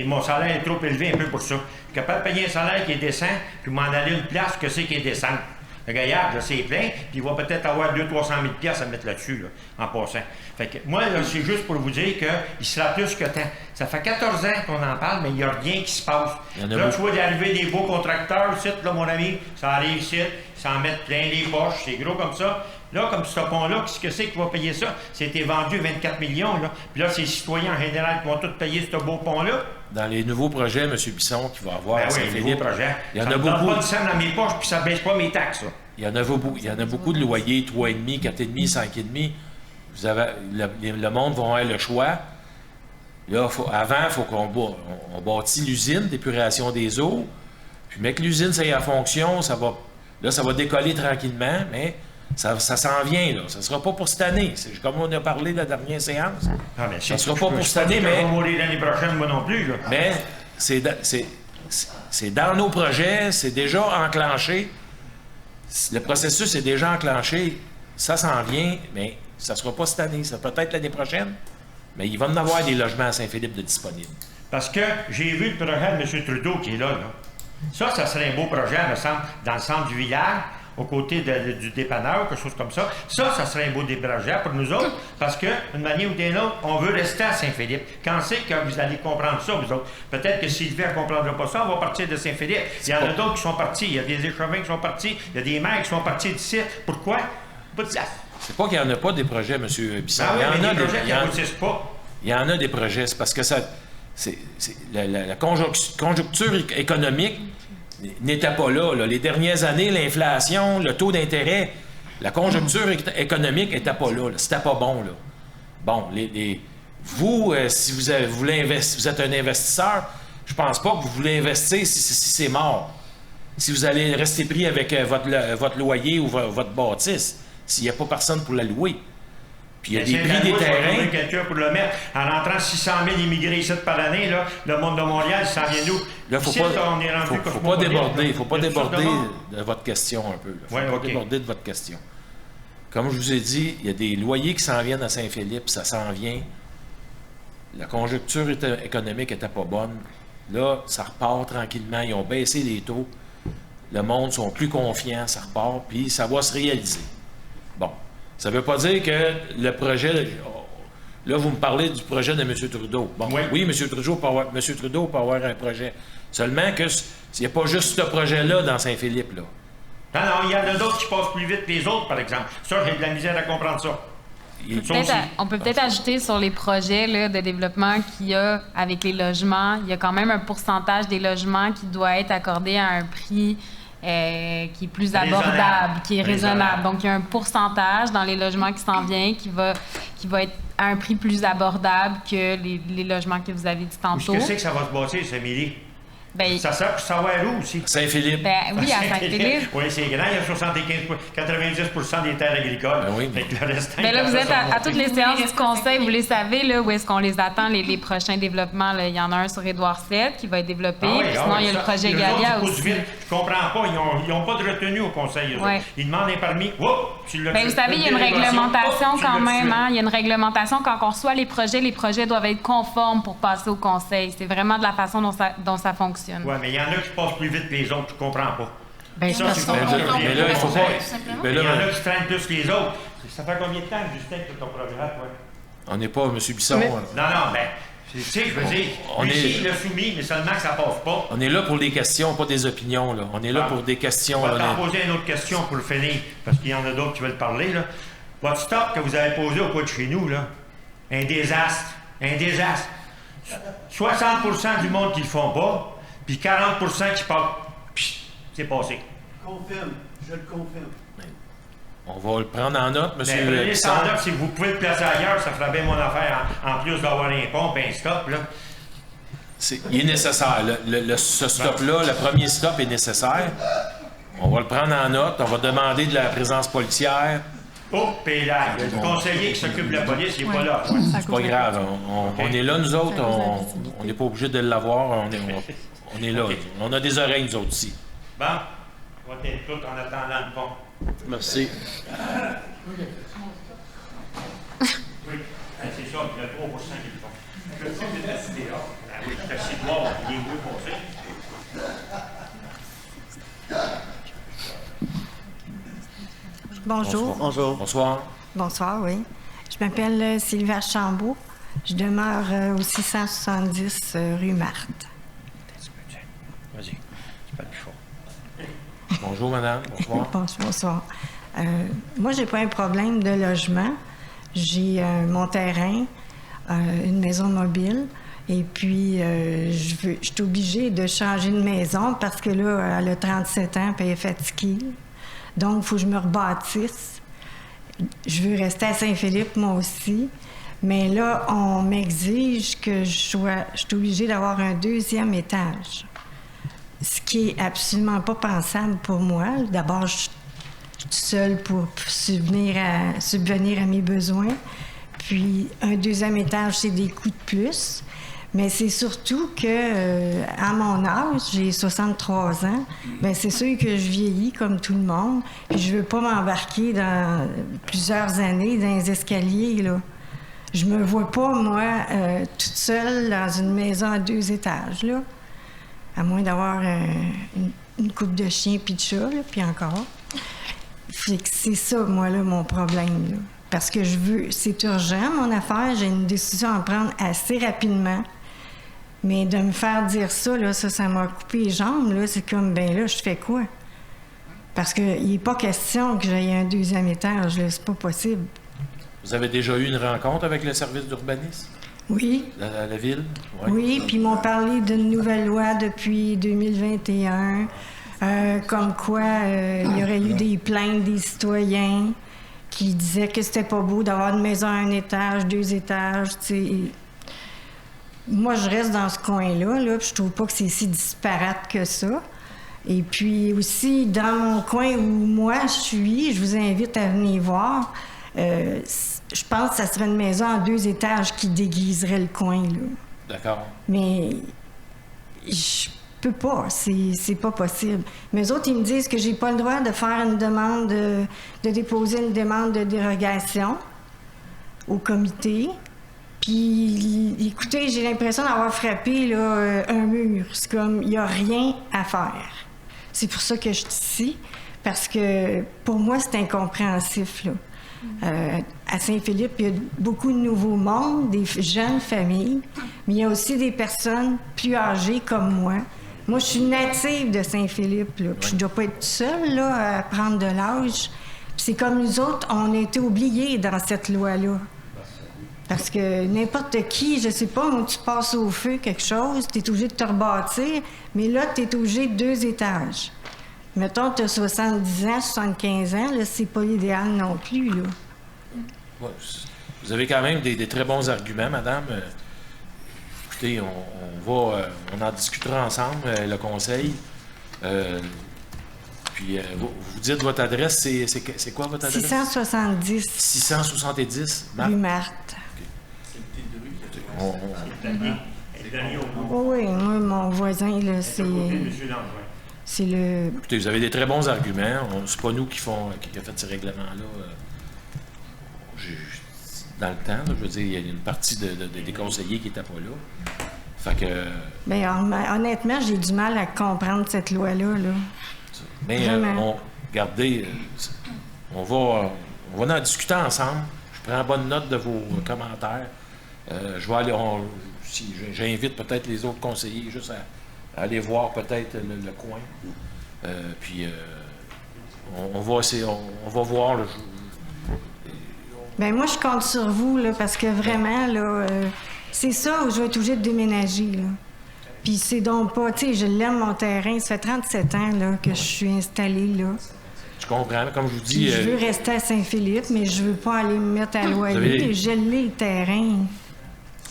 Mon salaire est trop élevé un peu pour ça. Je suis capable de payer un salaire qui est décent, puis m'en aller à une place que c'est qui est décente. Le Gaillard, là, c'est plein, puis il va peut-être avoir 200 000 300 000 piastres à mettre là-dessus, là, en passant. Fait que moi, là, c'est juste pour vous dire qu'il sera plus que temps. Ça fait 14 ans qu'on en parle, mais il n'y a rien qui se passe. Là, tu vois d'arriver des beaux contracteurs ici, là, mon ami, ça arrive ici, ils s'en mettent plein les poches, c'est gros comme ça. Là, comme ce pont-là, qu'est-ce que c'est qui va payer ça? C'était vendu 24 millions, là. Puis là, c'est les citoyens en général qui vont tous payer ce beau pont-là. Dans les nouveaux projets, M. Bisson, qu'il va avoir à Saint-Philippe, il y en a beaucoup. Ça me donne pas de sang dans mes poches, puis ça ne baisse pas mes taxes, là. Il y en a beaucoup de loyers, 3,5, 4,5, 5,5. Vous avez, le monde va avoir le choix. Là, avant, il faut qu'on bâtisse l'usine d'épuration des eaux. Puis, mais que l'usine, ça y est en fonction, ça va décoller tranquillement, mais ça s'en vient, là. Ça ne sera pas pour cette année. C'est comme on a parlé de la dernière séance. Ah, mais ça ne sera pas pour cette année, mais... Je ne vais pas mourir l'année prochaine, moi non plus, là. Mais c'est dans nos projets, c'est déjà enclenché. Le processus est déjà enclenché. Ça s'en vient, mais ça ne sera pas cette année. Ça peut être l'année prochaine, mais il va en avoir des logements à Saint-Philippe de disponibles. Parce que j'ai vu le projet de M. Trudeau qui est là. Ça serait un beau projet, me semble, dans le centre du village, aux côtés du dépanneur, quelque chose comme ça. Ça serait un beau projet pour nous autres, parce que, d'une manière ou d'une autre, on veut rester à Saint-Philippe. Quand c'est que vous allez comprendre ça, vous autres? Peut-être que Sylvie ne comprendra pas ça, on va partir de Saint-Philippe. Il y en a d'autres qui sont partis. Il y a des échevins qui sont partis. Il y a des maires qui sont partis d'ici. Pourquoi? Pas de place. C'est pas qu'il n'y en a pas des projets, M. Bisson. Ah oui, il y en a des projets qui n'aboutissent pas. Il y en a des projets. C'est parce que la conjoncture économique n'était pas là, là. Les dernières années, l'inflation, le taux d'intérêt, la conjoncture économique n'était pas là. C'était pas bon, là. Bon, vous, si vous êtes un investisseur, je pense pas que vous voulez investir si c'est mort. Si vous allez rester pris avec votre loyer ou votre bâtisse, s'il n'y a pas personne pour la louer. Puis il y a des prix des terrains. Quelqu'un pour le mettre. En rentrant 600 000 immigrés ici par année, là, le monde de Montréal, ça vient d'où? Là, il ne faut pas déborder. Il ne faut pas déborder de votre question un peu. Il ne faut pas déborder de votre question. Comme je vous ai dit, il y a des loyers qui s'en viennent à Saint-Philippe, ça s'en vient. La conjoncture économique n'était pas bonne. Là, ça repart tranquillement. Ils ont baissé les taux. Le monde sont plus confiants, ça repart, puis ça va se réaliser. Bon. Ça ne veut pas dire que le projet... Là, vous me parlez du projet de M. Trudeau. Bon, oui, M. Trudeau peut avoir un projet. Seulement que il n'y a pas juste ce projet-là dans Saint-Philippe, là. Non, il y en a d'autres qui passent plus vite que les autres, par exemple. Ça, j'ai de la misère à comprendre ça. On peut peut-être ajouter sur les projets là, de développement qu'il y a avec les logements, il y a quand même un pourcentage des logements qui doit être accordé à un prix qui est plus abordable, qui est raisonnable. Donc, il y a un pourcentage dans les logements qui s'en vient qui va être à un prix plus abordable que les logements que vous avez dit tantôt. Qu'est-ce que ça va se bâtir, ça, Émilie? Ça sert pour savoir où aussi? Saint-Philippe. Oui, à Saint-Philippe. Oui, c'est grand. Il y a 90% des terres agricoles. Oui. Le restant, là, vous êtes à toutes les séances du conseil. Vous les savez, là, où est-ce qu'on les attend, les prochains développements. Là. Il y en a un sur Édouard VII qui va être développé. Sinon, il y a le projet Galia aussi. Je comprends pas. Ils n'ont pas de retenue au conseil. Ils demandent un permis. Vous savez, il y a une réglementation quand même. Il y a une réglementation. Quand on reçoit les projets doivent être conformes pour passer au conseil. C'est vraiment de la façon dont ça fonctionne. Oui, mais il y en a qui passent plus vite que les autres, je comprends pas. Mais là, il faut pas. Il y en a qui traînent plus que les autres. Ça fait combien de temps, Justin, que ton programme, toi? On n'est pas M. Bisson. Non, tu sais, je veux dire, il l'a soumis, mais seulement que ça passe pas. On est là pour des questions, pas des opinions, là. On est là pour des questions. Je vais t'en poser une autre question pour le finir, parce qu'il y en a d'autres qui veulent parler, là. Votre stop que vous avez posé au coin de chez nous, là, un désastre. 60% du monde qui le font pas, puis 40% qui partent. C'est passé. Confirme, je le confirme. On va le prendre en note, M. Bisson. En note, si vous pouvez le placer ailleurs, ça ferait bien mon affaire, en plus d'avoir un pompe et un stop, là. Il est nécessaire. Ce stop-là, le premier stop est nécessaire. On va le prendre en note. On va demander de la présence policière. Oh, puis là, il y a le conseiller qui s'occupe de la police, il n'est pas là. C'est pas grave. On est là, nous autres. On n'est pas obligé de l'avoir. On est là. On a des oreilles, nous autres, ici. Bon, on va tenir tout en attendant le pont. Merci. Oui, c'est ça, il y a 3% qui le font. Je sais que c'est assis dehors. Ah oui, c'est assis dehors, il est mieux passé. Bonjour. Bonjour. Bonsoir. Bonsoir, oui. Je m'appelle Sylvia Chambault. Je demeure au 670 rue Marthe. Vas-y, c'est pas plus fort. Bonjour, madame. Bonsoir. Bonsoir. Moi, j'ai pas un problème de logement. J'ai mon terrain, une maison mobile. Et puis, je suis obligée de changer de maison parce que là, elle a 37 ans et elle est fatiguée. Donc, il faut que je me rebâtisse. Je veux rester à Saint-Philippe, moi aussi. Mais là, on m'exige que je suis obligée d'avoir un 2e étage. Ce qui est absolument pas pensable pour moi. D'abord, je suis seule pour subvenir à mes besoins. Puis, un 2e étage, c'est des coûts de plus. Mais c'est surtout que, à mon âge, j'ai 63 ans, bien, c'est sûr que je vieillis comme tout le monde, puis je veux pas m'embarquer dans plusieurs années dans les escaliers, là. Je me vois pas, moi, toute seule dans une maison à 2 étages, là, à moins d'avoir une couple de chiens puis de chats, là, puis encore. Fait que c'est ça, moi, là, mon problème, là. Parce que c'est urgent, mon affaire, j'ai une décision à prendre assez rapidement. Mais de me faire dire ça, là, ça m'a coupé les jambes, là. C'est comme, ben là, je fais quoi? Parce qu'il n'est pas question que j'aille un 2e étage, là. C'est pas possible. Vous avez déjà eu une rencontre avec le service d'urbanisme? Oui. La ville? Ouais. Oui, puis ils m'ont parlé d'une nouvelle loi depuis 2021, comme quoi il y aurait eu des plaintes des citoyens qui disaient que c'était pas beau d'avoir une maison à 1 étage, 2 étages, tu sais. Moi, je reste dans ce coin-là, là, puis je trouve pas que c'est si disparate que ça. Et puis aussi, dans mon coin où moi je suis, je vous invite à venir voir. Je pense que ça serait une maison en 2 étages qui déguiserait le coin, là. D'accord. Mais je peux pas, c'est pas possible. Mais eux autres, ils me disent que j'ai pas le droit de faire une demande, de déposer une demande de dérogation au comité. Puis, écoutez, j'ai l'impression d'avoir frappé là, un mur. C'est comme, il n'y a rien à faire. C'est pour ça que je suis ici, parce que pour moi, c'est incompréhensif, là. À Saint-Philippe, il y a beaucoup de nouveaux mondes, des jeunes familles, mais il y a aussi des personnes plus âgées comme moi. Moi, je suis native de Saint-Philippe, là. Puis je ne dois pas être seule là, à prendre de l'âge. Puis c'est comme nous autres, on a été oubliés dans cette loi-là. Parce que n'importe qui, je sais pas, où tu passes au feu quelque chose, tu es obligé de te rebâtir, mais là, tu es obligé de 2 étages. Mettons, tu as 70 ans, 75 ans, là, c'est pas l'idéal non plus, là. Ouais, vous avez quand même des très bons arguments, madame. Écoutez, on en discutera ensemble, le conseil. Puis, vous dites votre adresse, c'est quoi votre adresse? 670. 670, Rue Marthe. Oui, moi, mon voisin, là, c'est le... Écoutez, vous avez des très bons arguments. C'est pas nous qui a fait ces règlements-là. Dans le temps, là, je veux dire, il y a une partie des conseillers qui n'étaient pas là. Fait que... Bien, honnêtement, j'ai du mal à comprendre cette loi-là, là. Mais regardez, on va en discuter ensemble. Je prends bonne note de vos commentaires. Je vais aller... J'invite peut-être les autres conseillers juste à aller voir peut-être le coin. Puis on va voir. Là, bien, moi, je compte sur vous, là, parce que vraiment, là, c'est ça où je vais être obligée de déménager, là. Puis c'est donc pas... Tu sais, je l'aime, mon terrain. Ça fait 37 ans, là, que je suis installée, là. Je comprends. Comme je vous dis... Puis je veux rester à Saint-Philippe, mais je veux pas aller me mettre à loyer. Je l'ai, le terrain.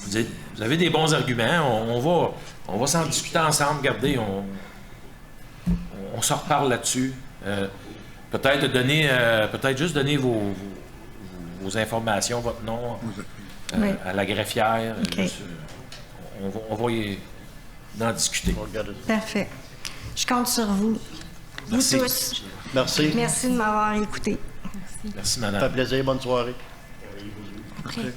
Vous avez des bons arguments. On va s'en discuter ensemble. Regardez, on se reparle là-dessus. Peut-être juste donner vos informations, votre nom Oui. à la greffière. OK. On va en discuter. Parfait. Je compte sur vous. Merci. Vous tous. Merci. Merci de m'avoir écouté. Merci, Ça madame. fait plaisir. Bonne soirée. Après.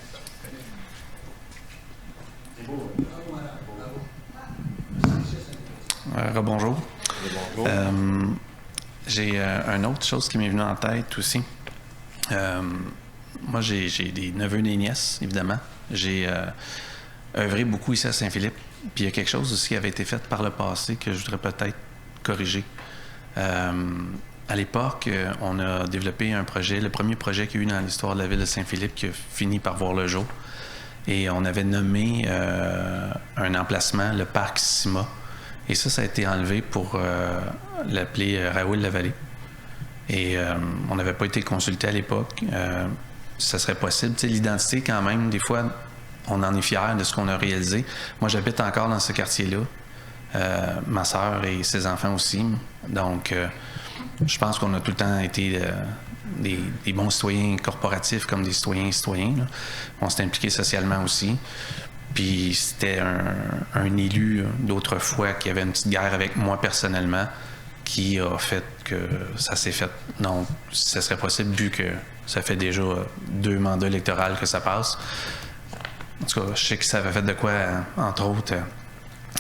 Rebonjour. Bonjour. J'ai une autre chose qui m'est venue en tête aussi. Moi, j'ai des neveux et des nièces, évidemment. J'ai œuvré beaucoup ici à Saint-Philippe. Puis il y a quelque chose aussi qui avait été fait par le passé que je voudrais peut-être corriger. À l'époque, on a développé un projet, le premier projet qu'il y a eu dans l'histoire de la ville de Saint-Philippe qui a fini par voir le jour. Et on avait nommé un emplacement le parc Sima. Et ça a été enlevé pour l'appeler Raoul-Lavallée. Et on n'avait pas été consulté à l'époque. Ça serait possible. Tu sais, l'identité, quand même, des fois, on en est fiers de ce qu'on a réalisé. Moi, j'habite encore dans ce quartier-là. Ma sœur et ses enfants aussi. Donc, je pense qu'on a tout le temps été des bons citoyens corporatifs comme des citoyens et citoyens. Là. On s'est impliqués socialement aussi. Puis c'était un élu d'autrefois qui avait une petite guerre avec moi personnellement qui a fait que ça s'est fait. Donc, ça serait possible vu que ça fait déjà 2 mandats électoraux que ça passe. En tout cas, je sais que ça avait fait de quoi, entre autres,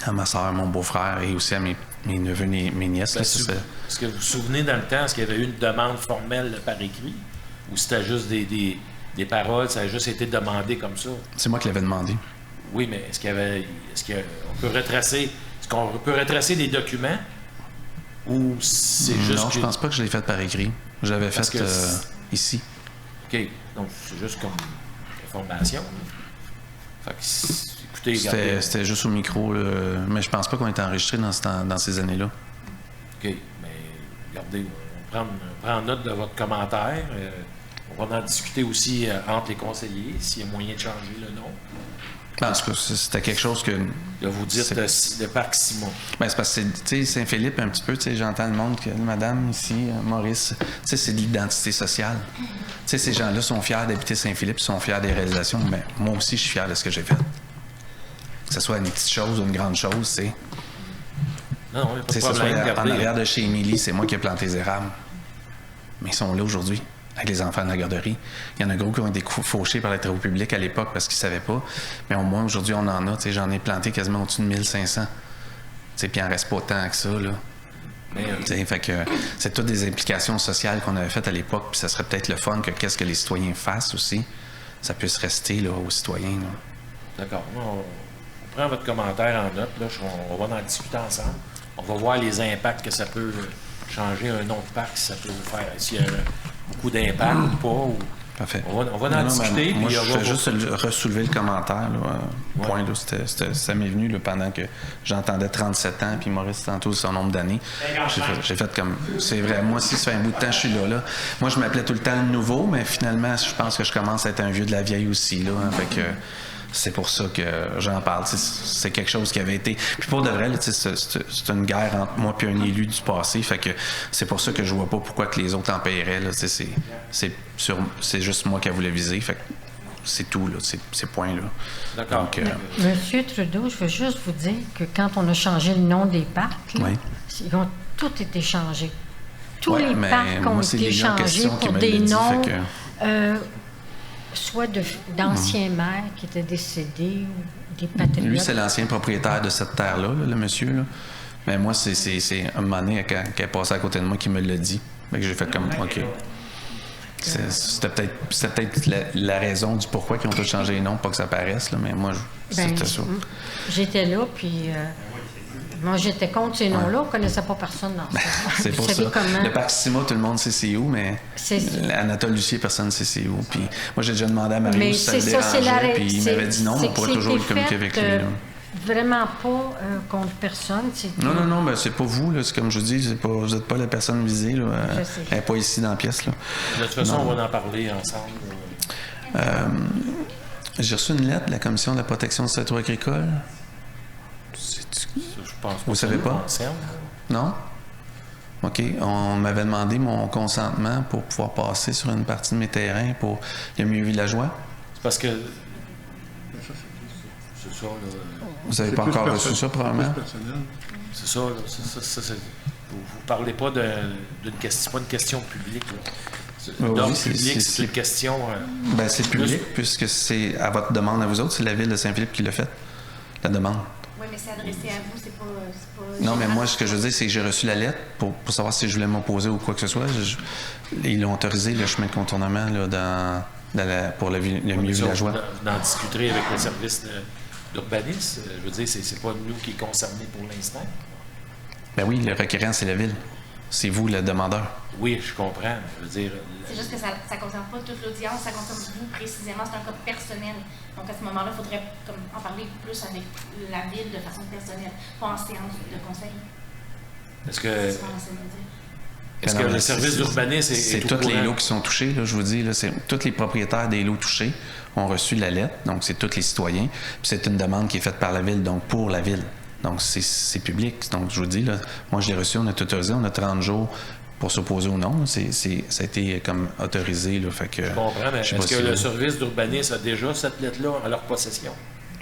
à ma soeur, mon beau-frère et aussi à mes neveux et mes nièces. Là, Est-ce que vous vous souvenez dans le temps, est-ce qu'il y avait eu une demande formelle par écrit ou c'était juste des paroles, ça a juste été demandé comme ça? C'est moi qui l'avais demandé. Oui, mais est-ce qu'on peut retracer des documents ou c'est juste... Non, je pense pas que je l'ai fait par écrit. Je l'avais fait ici. OK, donc c'est juste comme information. Fait que, écoutez, C'était juste au micro, là, mais je pense pas qu'on était enregistré dans ces années-là. OK, mais regardez, on prend note de votre commentaire. On va en discuter aussi entre les conseillers, s'il y a moyen de changer le nom. Parce que c'était quelque chose que... Là, vous dites le parc Simon. Ben, c'est parce que, tu sais, Saint-Philippe, un petit peu, tu sais, j'entends le monde que madame ici, Maurice, tu sais, c'est de l'identité sociale. Tu sais, ces gens-là sont fiers d'habiter Saint-Philippe, sont fiers des réalisations, mais moi aussi, je suis fier de ce que j'ai fait. Que ce soit une petite chose ou une grande chose, tu sais. Non, il n'y a pas de problème. En arrière de chez Émilie, c'est moi qui ai planté les érables. Mais ils sont là aujourd'hui, avec les enfants de la garderie. Il y en a gros qui ont été fauchés par les travaux publics à l'époque parce qu'ils ne savaient pas. Mais au moins, aujourd'hui, on en a. Tu sais, j'en ai planté quasiment au-dessus de 1500. Tu sais, puis il n'en reste pas autant que ça, là. Fait que c'est toutes des implications sociales qu'on avait faites à l'époque, puis ça serait peut-être le fun que qu'est-ce que les citoyens fassent aussi, ça puisse rester là, aux citoyens. Là. D'accord. On prend votre commentaire en note. Là. On va en discuter ensemble. On va voir les impacts que ça peut changer un nom de parc, si ça peut vous faire. S'il y a beaucoup d'impact ou pas. Ou... Parfait. On va en discuter. Moi, je fais juste ressoulever le commentaire. Là, point, là, ça m'est venu là, pendant que j'entendais 37 ans, puis Maurice tantôt son nombre d'années. J'ai fait comme... C'est vrai, moi aussi, ça fait un bout de temps que je suis là. Moi, je m'appelais tout le temps le nouveau, mais finalement, je pense que je commence à être un vieux de la vieille aussi. Là, hein, fait que c'est pour ça que j'en parle. C'est quelque chose qui avait été... Puis pour de vrai, là, c'est une guerre entre moi et un élu du passé. Fait que c'est pour ça que je vois pas pourquoi que les autres en paieraient. Là, c'est juste moi qui voulais viser. Fait que c'est tout, là, ces points-là. D'accord. Donc, Monsieur Trudeau, je veux juste vous dire que quand on a changé le nom des parcs, là, ils ont tous été changés. Tous les parcs ont été changés pour des noms... soit d'anciens maires qui étaient décédés ou des patriotes. Lui, c'est l'ancien propriétaire de cette terre-là, là, le monsieur. Là. Mais moi, c'est un moment donné, quand elle est passée à côté de moi, qui me l'a dit. Fait que j'ai fait comme, OK. C'était peut-être la raison du pourquoi ils ont tous changé les noms, pas que ça paraisse, là, mais moi, c'était ça. J'étais là, puis... moi, j'étais contre ces noms-là. On ne connaissait pas personne dans ça. C'est pour ça. Comment... Le parc Sima, tout le monde sait c'est où, mais Anatole Lucier, personne ne sait c'est où. Puis moi, j'ai déjà demandé à Mario si ça le dérangeait, puis il m'avait dit non, on pourrait toujours le communiquer avec lui. Là. Vraiment pas contre personne. Non, ben, c'est pas vous. Là. C'est comme je dis, vous n'êtes pas la personne visée. Là. Elle n'est pas ici dans la pièce. Là. De toute façon, on va en parler ensemble. J'ai reçu une lettre de la Commission de la protection du secteur agricole. Je pense Vous savez pas? Non? OK? On m'avait demandé mon consentement pour pouvoir passer sur une partie de mes terrains pour le milieu villageois. C'est parce que... C'est ça, là. Vous n'avez pas encore reçu ça, probablement? C'est ça, là. Vous ne parlez pas d'une question, c'est pas une question publique, là. D'ordre public, c'est une question... Ben, c'est public, puisque c'est à votre demande à vous autres. C'est la Ville de Saint-Philippe qui l'a fait, la demande. Oui, mais c'est adressé à vous, c'est pas Non, mais moi, ce que je veux dire, c'est que j'ai reçu la lettre pour savoir si je voulais m'opposer ou quoi que ce soit. Ils ont autorisé le chemin de contournement là, pour le milieu villageois. Vous en discuterez avec le service d'urbanisme. Je veux dire, c'est pas nous qui est concerné pour l'instant. Ben oui, le requérant, c'est la Ville. C'est vous, le demandeur. Oui, je comprends. Je veux dire... C'est juste que ça ne concerne pas toute l'audience, ça concerne vous précisément, c'est un cas personnel. Donc à ce moment-là, il faudrait en parler plus avec la Ville de façon personnelle, pas en séance de conseil. Est-ce que le service d'urbanisme est C'est au tous courant? les lots qui sont touchés, là, je vous dis. Là, tous les propriétaires des lots touchés ont reçu la lettre, donc c'est tous les citoyens. Puis c'est une demande qui est faite par la Ville, donc pour la Ville. Donc, c'est public. Donc, je vous dis, là, moi, je l'ai reçu, on a tout autorisé, on a 30 jours pour s'opposer ou non. Ça a été comme autorisé. Là, fait que, je comprends, mais est-ce que le service d'urbanisme a déjà cette lettre-là en leur possession?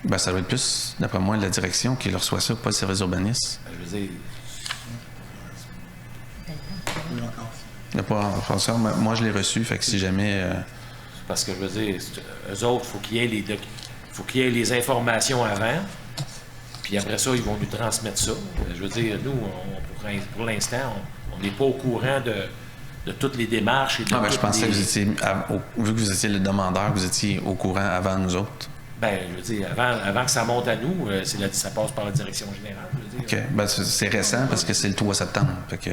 Ben, ça doit être plus, d'après moi, la direction qui leur reçoit ça, pas le service d'urbanisme. Je veux dire... Moi, je l'ai reçu, fait que si jamais... Parce que, je veux dire, eux autres, il faut qu'il y ait les informations avant. Puis après ça, ils vont nous transmettre ça. Je veux dire, nous, pour l'instant, on n'est pas au courant de toutes les démarches. Je pensais que vous étiez, vu que vous étiez le demandeur, vous étiez au courant avant nous autres. Ben, je veux dire, avant que ça monte à nous, ça passe par la direction générale. Je veux dire. OK. Ben, c'est récent parce que c'est le 3 septembre. Fait que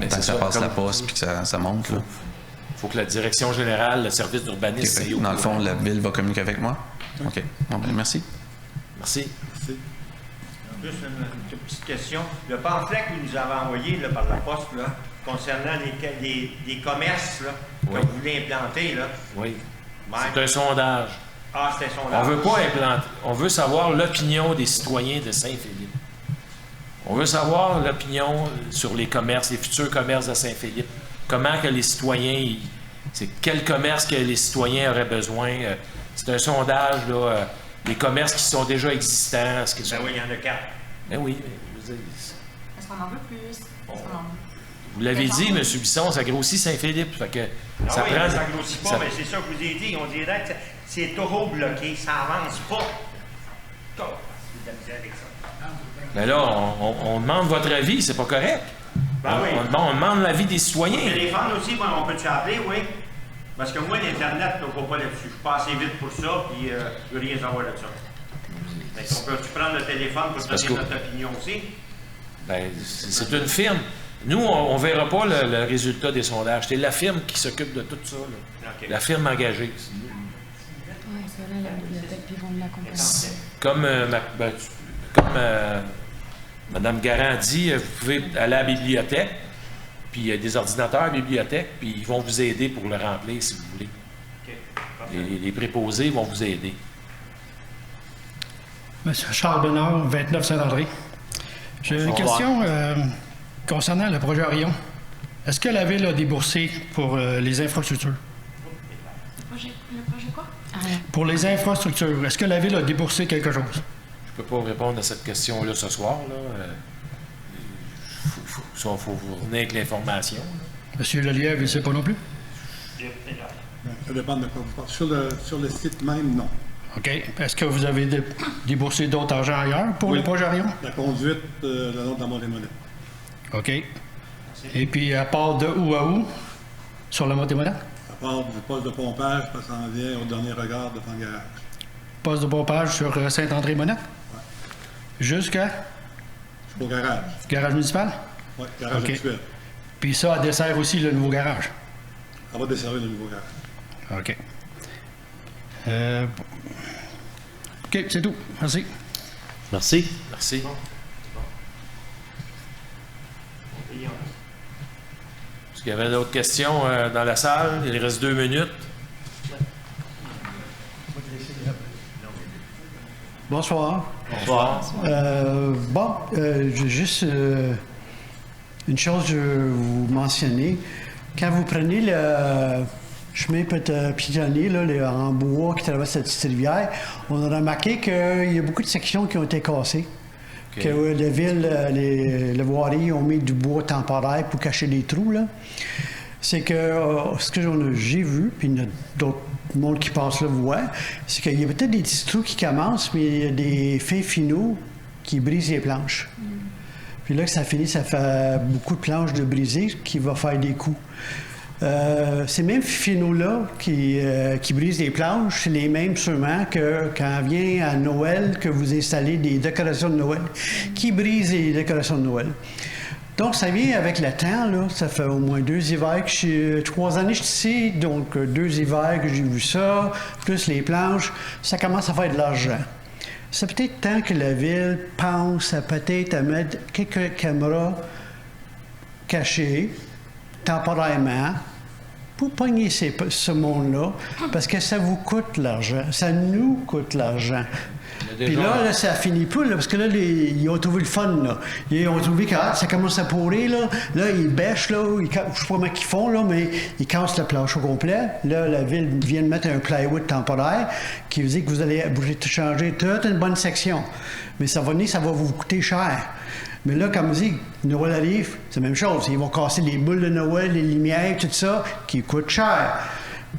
tant que ça passe la poste puis que ça monte. Il faut que la direction générale, le service d'urbanisme, okay, dans le fond, la Ville va communiquer avec moi. OK. Bon, ben, merci. Merci. Juste une petite question. Le pamphlet que vous nous avez envoyé là, par la poste là, concernant les commerces là, que vous voulez implanter. Là. Oui. C'est un sondage. Ah, c'est un sondage. On veut pas implanter. On veut savoir l'opinion des citoyens de Saint-Philippe. On veut savoir l'opinion sur les commerces, les futurs commerces de Saint-Philippe. Comment que les citoyens... C'est quel commerce que les citoyens auraient besoin. C'est un sondage, là... les commerces qui sont déjà existants. Est-ce que oui, il y en a 4. Ben oui, est-ce qu'on en veut plus? Vous l'avez dit, M. Bisson, ça grossit Saint-Philippe. Fait que ça prend... ça grossit pas, mais c'est ça que je vous ai dit. On dirait que c'est trop bloqué, ça avance pas. Mais là, on demande votre avis, c'est pas correct. Ben oui. On demande l'avis des citoyens. Le téléphone aussi, on peut-tu appeler, oui? Parce que moi, l'Internet, je ne vais pas là-dessus. Je suis pas assez vite pour ça, puis je veux rien savoir de ça. On peut-tu prendre le téléphone pour donner notre opinion aussi? Ben, c'est une firme. Nous, on ne verra pas le résultat des sondages. C'est la firme qui s'occupe de tout ça. Là. Okay. La firme engagée. Oui, c'est là la bibliothèque, puis ils vont l'accompagner. Comme Mme Garand dit, vous pouvez aller à la bibliothèque, puis il y a des ordinateurs à la bibliothèque, puis ils vont vous aider pour le remplir si vous voulez. Okay. Les préposés vont vous aider. Monsieur Charles Bénard, 29 Saint-André. J'ai une question concernant le projet Orion. Est-ce que la Ville a déboursé pour les infrastructures? Le projet quoi? Pour les infrastructures, est-ce que la Ville a déboursé quelque chose? Je ne peux pas répondre à cette question-là ce soir. Il faut vous revenir avec l'information. Monsieur Lelièvre, il ne sait pas non plus? Ça dépend de quoi vous parlez. Sur le site même, non. OK. Est-ce que vous avez déboursé d'autres argent ailleurs pour le projet Orion? La conduite, le long de la Montémonnaie. OK. Et puis, à part de où à où sur la Montémonnaie? À part du poste de pompage, ça s'en vient au dernier regard devant le garage. Poste de pompage sur Saint-André-Monette? Oui. Jusqu'au garage. Garage municipal? Oui, garage actuel. Puis ça dessert aussi le nouveau garage? Ça va desservir le nouveau garage. OK. OK, c'est tout. Merci. Merci. Merci. Est-ce qu'il y avait d'autres questions dans la salle? Il reste 2 minutes. Bonsoir. Bonsoir. J'ai juste Une chose que je veux vous mentionner, quand vous prenez le chemin piétonnier là, en bois qui traverse cette petite rivière, on a remarqué qu'il y a beaucoup de sections qui ont été cassées. Okay. Que la ville, les voiries ont mis du bois temporaire pour cacher les trous. Là. C'est que ce que j'ai vu, puis il y a d'autres monde qui passent là voient, c'est qu'il y a peut-être des petits trous qui commencent, mais il y a des fins finaux qui brisent les planches. Puis là que ça finit, ça fait beaucoup de planches de briser qui va faire des coups. Ces mêmes finaux-là qui brisent les planches, c'est les mêmes sûrement que quand vient à Noël, que vous installez des décorations de Noël, qui brisent les décorations de Noël. Donc, ça vient avec le temps, là. Ça fait au moins 2 hivers que je suis... 3 années que je suis ici, donc 2 hivers que j'ai vu ça, plus les planches, ça commence à faire de l'argent. C'est peut-être temps que la ville pense à peut-être à mettre quelques caméras cachées, temporairement, pour pogner ce monde-là, parce que ça vous coûte l'argent. Ça nous coûte l'argent. Puis là, ça finit plus, là, parce que là, ils ont trouvé le fun, là. Ils ont trouvé que ça commence à pourrir, là. Là, ils bêchent, là. Je sais pas comment ils font, là, mais ils cassent la planche au complet. Là, la ville vient de mettre un plywood temporaire qui veut dire que vous allez changer toute une bonne section. Mais ça va vous coûter cher. Mais là, comme je dis, Noël arrive, c'est la même chose. Ils vont casser les boules de Noël, les lumières, tout ça, qui coûte cher.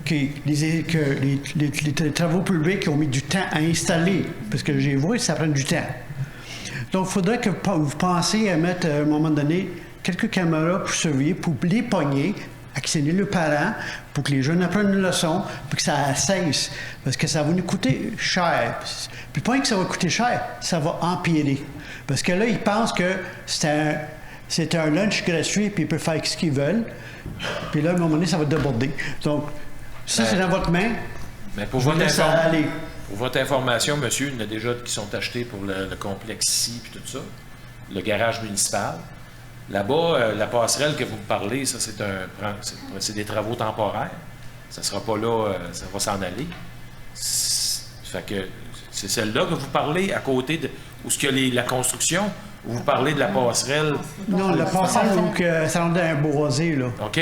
Que les travaux publics ont mis du temps à installer, parce que j'ai vu, ça prend du temps. Donc, il faudrait que vous pensiez à mettre, à un moment donné, quelques caméras pour surveiller, pour les pogner, actionner le parent, pour que les jeunes apprennent une leçon, pour que ça cesse, parce que ça va nous coûter cher. Puis pas que ça va coûter cher, ça va empirer. Parce que là, ils pensent que c'est un lunch gratuit, puis ils peuvent faire ce qu'ils veulent. Puis là, à un moment donné, ça va déborder. Donc, ça, c'est dans votre main. Mais pour votre information, monsieur, il y en a déjà qui sont achetés pour le complexe ici, puis tout ça, le garage municipal. Là-bas, la passerelle que vous me parlez, ça, c'est des travaux temporaires. Ça ne sera pas là, ça va s'en aller. Fait que c'est celle-là que vous parlez, à côté de où est-ce qu'il y a la construction, ou vous parlez de la passerelle? Non, la passerelle où ça rentre dans un boisé, là. OK.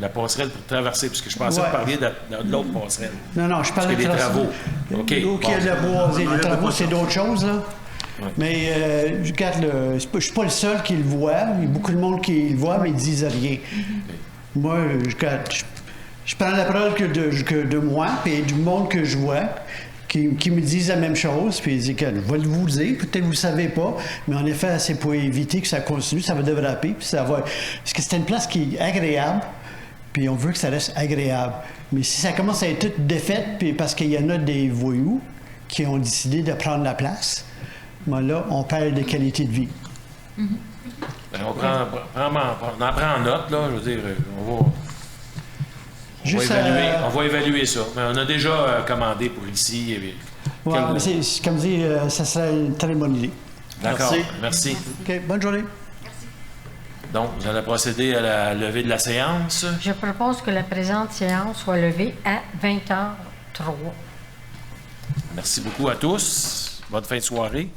La passerelle pour traverser, parce que je pensais que vous parliez de l'autre passerelle. Non, je parlais des travaux. OK. Donc, il y a le boisé. Les travaux, c'est d'autres choses, là. Ouais. Mais regarde, je ne suis pas le seul qui le voit. Il y a beaucoup de monde qui le voit, mais ils ne disent rien. Moi, je prends la parole que de moi, puis du monde que je vois, qui me disent la même chose, puis ils disent que je vais vous le dire, peut-être que vous ne savez pas, mais en effet, c'est pour éviter que ça continue, ça va développer, puis ça va... Parce que c'est une place qui est agréable, puis on veut que ça reste agréable. Mais si ça commence à être toute défaite, puis parce qu'il y en a des voyous qui ont décidé de prendre la place, ben là, on perd de qualité de vie. Ben, on en prend note, là, je veux dire, on va évaluer ça. Mais on a déjà commandé pour ici. Oui, mais c'est comme dit, ça serait une très bonne idée. D'accord, merci. OK, bonne journée. Merci. Donc, vous allez procéder à la levée de la séance. Je propose que la présente séance soit levée à 20h03. Merci beaucoup à tous. Bonne fin de soirée.